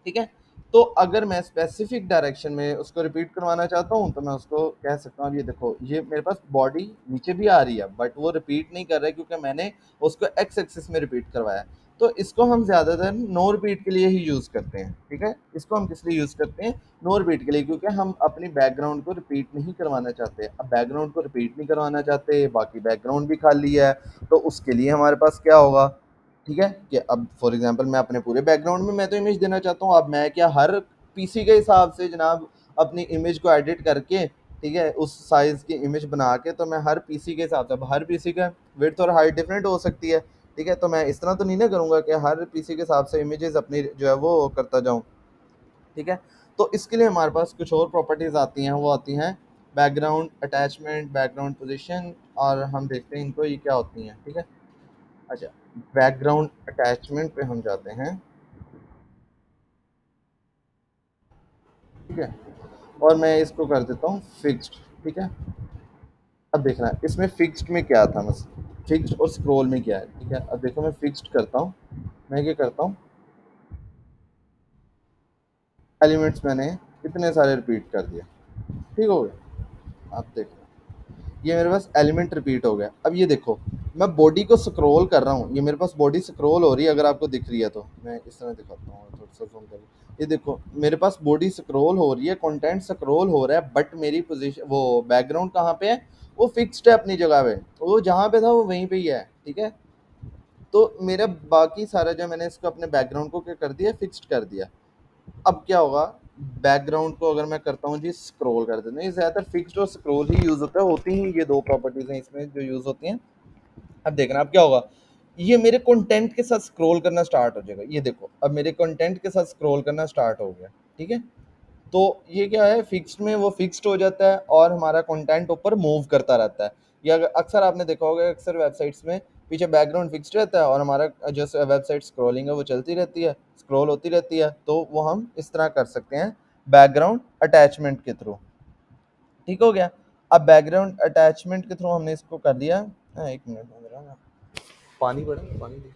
ठीक है। तो अगर मैं स्पेसिफिक डायरेक्शन में उसको रिपीट करवाना चाहता हूँ तो मैं उसको कह सकता हूँ, ये देखो ये मेरे पास बॉडी नीचे भी आ रही है बट वो रिपीट नहीं कर रहा है क्योंकि मैंने उसको एक्स एक्सिस में रिपीट करवाया है। तो इसको हम ज़्यादातर नो रिपीट के लिए ही यूज़ करते हैं, ठीक है। इसको हम किस लिए यूज़ करते हैं, नो रिपीट के लिए, क्योंकि हम अपनी बैकग्राउंड को रिपीट नहीं करवाना चाहते। अब बैकग्राउंड को रिपीट नहीं करवाना चाहते, बाकी बैकग्राउंड भी खाली है, तो उसके लिए हमारे पास क्या होगा, ठीक है। कि अब फॉर एग्जांपल मैं अपने पूरे बैकग्राउंड में मैं तो इमेज देना चाहता हूँ, अब मैं क्या हर पीसी के हिसाब से जनाब अपनी इमेज को एडिट करके, ठीक है, उस साइज़ की इमेज बना के, तो मैं हर पीसी के हिसाब से, अब हर पीसी का विड्थ और हाइट डिफरेंट हो सकती है, ठीक है, तो मैं इस तरह तो नहीं ना करूँगा कि हर पीसी के हिसाब से इमेजेस अपनी जो है वो करता जाऊँ। ठीक है, तो इसके लिए हमारे पास कुछ और प्रॉपर्टीज आती हैं, वो आती हैं बैकग्राउंड अटैचमेंट, बैकग्राउंड पोजीशन, और हम देखते हैं इनको ये क्या होती हैं। ठीक है, अच्छा, बैकग्राउंड अटैचमेंट पे हम जाते हैं। ठीक है, और मैं इसको कर देता हूँ फिक्स्ड। ठीक है, अब देखना है इसमें फिक्स्ड में क्या था, बस फिक्स्ड और स्क्रॉल में क्या है। ठीक है, अब देखो मैं फिक्स्ड करता हूँ, मैं क्या करता हूँ, एलिमेंट्स मैंने कितने सारे रिपीट कर दिया। ठीक हो गया, अब देखो ये मेरे पास एलिमेंट रिपीट हो गया। अब ये देखो मैं बॉडी को स्क्रॉल कर रहा हूँ, ये मेरे पास बॉडी स्क्रॉल हो रही है, अगर आपको दिख रही है तो मैं इस तरह दिखाता हूँ, थोड़ा सा जूम कर, ये देखो मेरे पास बॉडी स्क्रॉल हो रही है, कंटेंट स्क्रॉल हो रहा है, बट मेरी पोजीशन वो बैकग्राउंड कहाँ पे है, वो फिक्स्ड है अपनी जगह पे, वो जहाँ पे था वो वहीं पे ही है। ठीक है, तो मेरा बाकी सारा जो मैंने इसको अपने बैकग्राउंड को क्या कर दिया, फिक्स्ड कर दिया। अब क्या होगा, बैकग्राउंड को अगर मैं करता हूँ जी स्क्रॉल कर देता हूँ, ये ज़्यादातर फिक्स्ड और स्क्रॉल ही यूज़ होता है, होती ही ये दो प्रॉपर्टीज़ हैं इसमें जो यूज़ होती हैं। अब देखना अब क्या होगा, ये मेरे कंटेंट के साथ स्क्रॉल करना स्टार्ट हो जाएगा। ये देखो अब मेरे कंटेंट के साथ स्क्रॉल करना स्टार्ट हो गया। ठीक है, तो ये क्या है, फिक्स्ड में वो फिक्स्ड हो जाता है और हमारा कंटेंट ऊपर मूव करता रहता है। या अक्सर आपने देखा होगा, अक्सर वेबसाइट्स में पीछे बैकग्राउंड फिक्स्ड रहता है और हमारा जो वेबसाइट स्क्रॉलिंग है वो चलती रहती है, स्क्रॉल होती रहती है। तो वो हम इस तरह कर सकते हैं बैकग्राउंड अटैचमेंट के थ्रू। ठीक हो गया, अब बैकग्राउंड अटैचमेंट के थ्रू हमने इसको कर लिया। एक मिनट मेरा ना पानी पड़ा, पानी दे।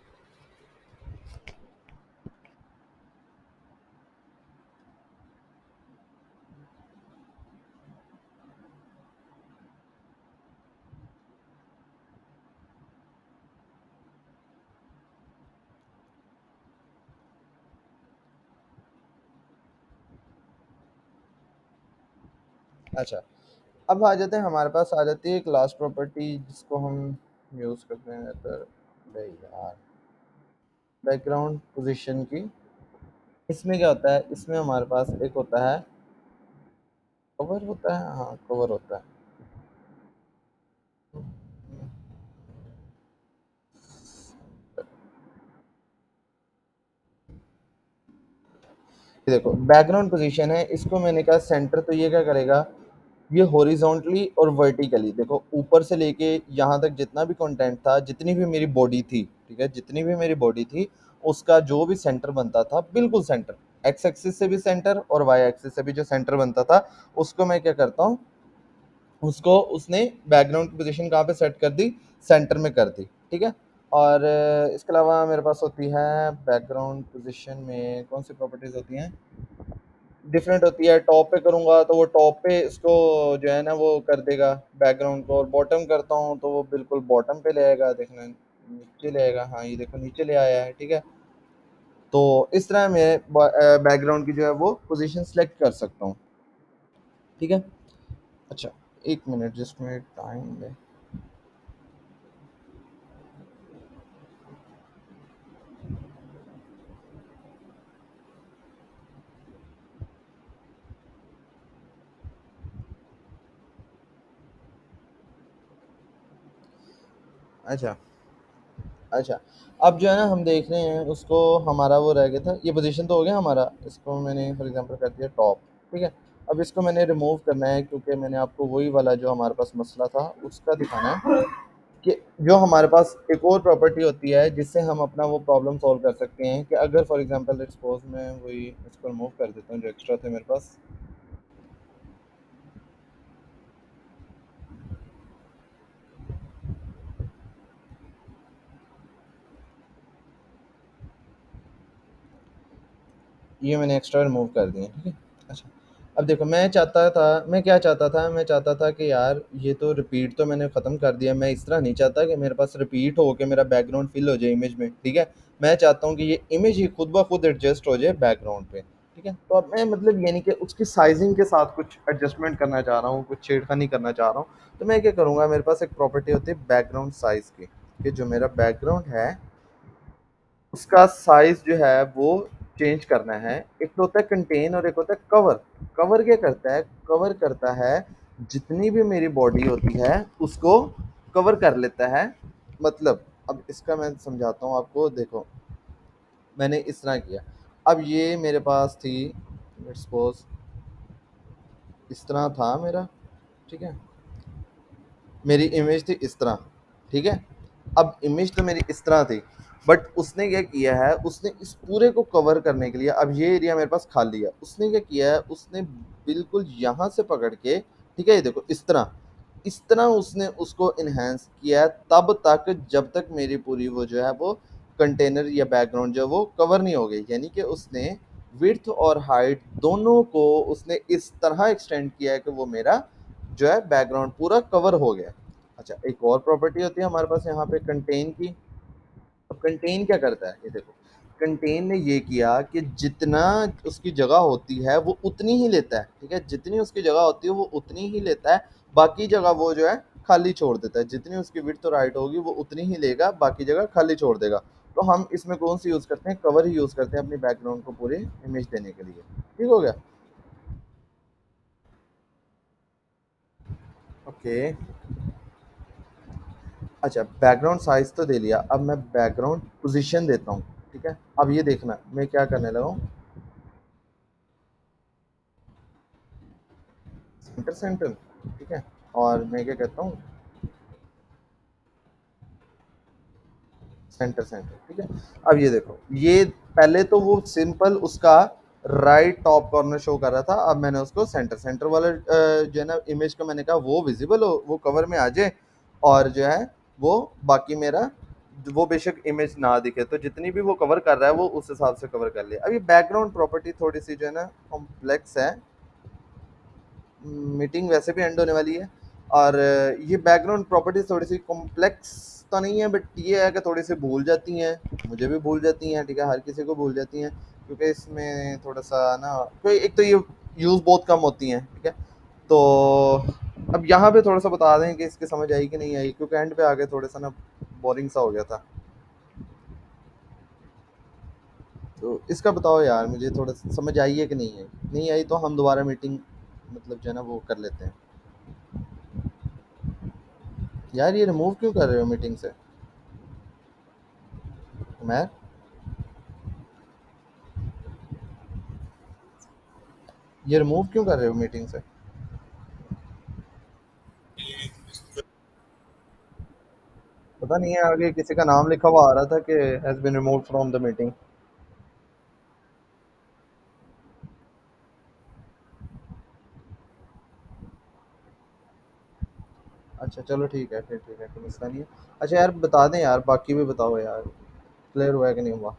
अच्छा, अब आ जाते हैं, हमारे पास आ जाती है एक लास्ट प्रॉपर्टी जिसको हम यूज़ करते हैं तो अरे यार, बैकग्राउंड पोजीशन की। इसमें क्या होता है, इसमें हमारे पास एक होता है कवर होता है, हाँ कवर होता है। ये देखो बैकग्राउंड पोजीशन है, इसको मैंने कहा सेंटर, तो ये क्या करेगा, ये हॉरिजॉन्टली और वर्टिकली देखो ऊपर से लेके यहाँ तक जितना भी कंटेंट था, जितनी भी मेरी बॉडी थी, ठीक है, जितनी भी मेरी बॉडी थी, उसका जो भी सेंटर बनता था बिल्कुल सेंटर, एक्स एक्सिस से भी सेंटर और वाई एक्सिस से भी जो सेंटर बनता था, उसको मैं क्या करता हूँ, उसको उसने बैकग्राउंड की पोजीशन कहाँ पे सेट कर दी, सेंटर में कर दी। ठीक है, और इसके अलावा मेरे पास होती है बैकग्राउंड पोजीशन में कौन सी प्रॉपर्टीज होती हैं, डिफरेंट होती है। टॉप पे करूँगा तो वो टॉप पे इसको जो है ना वो कर देगा बैकग्राउंड को, और बॉटम करता हूँ तो वो बिल्कुल बॉटम पे ले आएगा, देखना नीचे ले आएगा, हाँ ये देखो नीचे ले आया है। ठीक है, तो इस तरह मैं बैकग्राउंड की जो है वो पोजीशन सेलेक्ट कर सकता हूँ। ठीक है, अच्छा एक मिनट जिसमें टाइम है। अच्छा, अच्छा, अब जो है ना हम देख रहे हैं उसको, हमारा वो रह गया था, ये पोजीशन तो हो गया हमारा, इसको मैंने फॉर एग्जांपल कर दिया टॉप। ठीक है, अब इसको मैंने रिमूव करना है, क्योंकि मैंने आपको वही वाला जो हमारे पास मसला था उसका दिखाना है कि जो हमारे पास एक और प्रॉपर्टी होती है जिससे हम अपना वो प्रॉब्लम सॉल्व कर सकते हैं, कि अगर फॉर एग्जांपल सपोज मैं वही इसको रिमूव कर देता हूँ जो एक्स्ट्रा थे मेरे पास। ये मैंने एक्स्ट्रा रिमूव कर दिए। ठीक है, अच्छा, अब देखो मैं क्या चाहता था, मैं चाहता था कि यार ये तो रिपीट तो मैंने ख़त्म कर दिया, मैं इस तरह नहीं चाहता कि मेरे पास रिपीट हो के मेरा बैकग्राउंड फिल हो जाए इमेज में। ठीक है, मैं चाहता हूँ कि ये इमेज ही खुद ब खुद एडजस्ट हो जाए बैकग्राउंड पे। ठीक है, तो अब मैं मतलब यानी कि उसकी साइजिंग के साथ कुछ एडजस्टमेंट करना चाह रहा हूँ, कुछ छेड़खानी करना चाह रहा हूँ। तो मैं क्या करूँगा, मेरे पास एक प्रॉपर्टी होती है बैकग्राउंड साइज़ की, कि जो मेरा बैकग्राउंड है उसका साइज जो है वो चेंज करना है। एक तो होता है कंटेन और एक होता है कवर। कवर क्या करता है, कवर करता है जितनी भी मेरी बॉडी होती है उसको कवर कर लेता है। मतलब अब इसका मैं समझाता हूँ आपको, देखो मैंने इस तरह किया। अब ये मेरे पास थी, लेट्स सपोज इस तरह था मेरा, ठीक है, मेरी इमेज थी इस तरह, ठीक है। अब इमेज तो मेरी इस तरह थी, बट उसने क्या किया है, उसने इस पूरे को कवर करने के लिए, अब ये एरिया मेरे पास खाली है, उसने क्या किया है, उसने बिल्कुल यहाँ से पकड़ के, ठीक है, ये देखो इस तरह उसने उसको इन्हेंस किया है, तब तक जब तक मेरी पूरी वो जो है वो कंटेनर या बैकग्राउंड जो है वो कवर नहीं हो गई। यानी कि उसने विड्थ और हाइट दोनों को उसने इस तरह एक्सटेंड किया है कि वो मेरा जो है बैकग्राउंड पूरा कवर हो गया। अच्छा, एक और प्रॉपर्टी होती है हमारे पास यहाँ पे कंटेन की। अब कंटेन क्या करता है, ये देखो, कंटेन ने ये किया कि जितना उसकी जगह होती है वो उतनी ही लेता है, ठीक है, जितनी उसकी जगह होती है वो उतनी ही लेता है, बाकी जगह वो जो है खाली छोड़ देता है। जितनी उसकी विड्थ और हाइट होगी वो उतनी ही लेगा, बाकी जगह खाली छोड़ देगा। तो हम इसमें कौन सी यूज करते हैं, कवर ही यूज करते हैं अपनी बैकग्राउंड को पूरे इमेज देने के लिए। ठीक हो गया। ओके। अच्छा, बैकग्राउंड साइज तो दे लिया, अब मैं बैकग्राउंड पोजीशन देता हूँ। ठीक है, अब ये देखना मैं क्या करने लगा हूँ, सेंटर सेंटर, ठीक है, और मैं क्या कहता हूँ, सेंटर सेंटर, ठीक है। अब ये देखो, ये पहले तो वो सिंपल उसका राइट टॉप कॉर्नर शो कर रहा था, अब मैंने उसको सेंटर सेंटर वाला जो है ना इमेज का मैंने कहा वो विजिबल हो, वो कवर में आ जाए, और जो है वो बाकी मेरा वो बेशक इमेज ना दिखे, तो जितनी भी वो कवर कर रहा है वो उस हिसाब से कवर कर ले। अब ये बैकग्राउंड प्रॉपर्टी थोड़ी सी जो है ना कॉम्प्लेक्स है, मीटिंग वैसे भी एंड होने वाली है, और ये बैकग्राउंड प्रॉपर्टीज थोड़ी सी कॉम्प्लेक्स तो नहीं है, बट ये है कि थोड़ी सी भूल जाती हैं, मुझे भी भूल जाती हैं, ठीक है, हर किसी को भूल जाती हैं, क्योंकि इसमें थोड़ा सा ना, कोई एक तो ये यूज़ बहुत कम होती हैं, ठीक है। तो अब यहाँ पे थोड़ा सा बता दें कि इसकी समझ आई कि नहीं आई, क्योंकि एंड पे आगे थोड़ा सा ना बोरिंग सा हो गया था। तो इसका बताओ यार, मुझे थोड़ा समझ आई है कि नहीं है, नहीं आई तो हम दोबारा मीटिंग मतलब जो है ना वो कर लेते हैं। यार ये रिमूव क्यों कर रहे हो मीटिंग से? मैं, ये रिमूव क्यों कर रहे हो मीटिंग से? पता नहीं है, आगे किसी का नाम लिखा हुआ आ रहा था कि has been removed from the meeting. अच्छा चलो ठीक है, फिर ठीक है, कोई मसला नहीं है। अच्छा यार बता दें यार, बाकी भी बताओ यार, क्लियर हुआ है कि नहीं हुआ?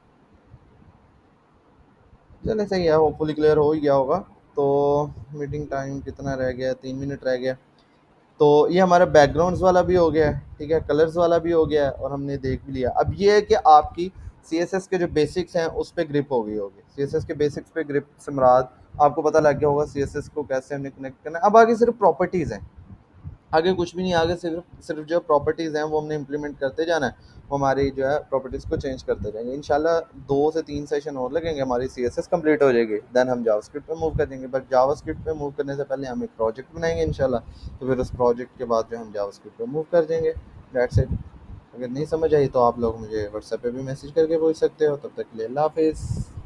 चले सही है, होपफुली क्लियर हो ही गया होगा। तो मीटिंग टाइम कितना रह गया, 3 मिनट रह गया। तो ये हमारा बैकग्राउंड्स वाला भी हो गया है, ठीक है, कलर्स वाला भी हो गया है, और हमने देख भी लिया। अब ये है कि आपकी CSS के जो बेसिक्स हैं उस पर ग्रिप हो गई होगी, CSS के बेसिक्स पे ग्रिप से मुराद आपको पता लग गया होगा CSS को कैसे हमने कनेक्ट करना है। अब आगे सिर्फ प्रॉपर्टीज़ हैं, आगे कुछ भी नहीं, आगे सिर्फ सिर्फ जो प्रॉपर्टीज़ हैं वो हमने इंप्लीमेंट करते जाना है। वो हमारी जो है प्रॉपर्टीज़ को चेंज करते जाएंगे इंशाल्लाह। 2 से 3 सेशन और लगेंगे, हमारी CSS कंप्लीट हो जाएगी, देन हम जावास्क्रिप्ट पे मूव कर देंगे। बट जावास्क्रिप्ट पे मूव करने से पहले हम एक प्रोजेक्ट बनाएंगे इंशाल्लाह, तो फिर उस प्रोजेक्ट के बाद जो हम जावास्क्रिप्ट पे मूव कर देंगे। That's it. अगर नहीं समझ आई तो आप लोग मुझे व्हाट्सएप पे भी मैसेज करके पूछ सकते हो। तब तक के लिए अल्लाह हाफिज़।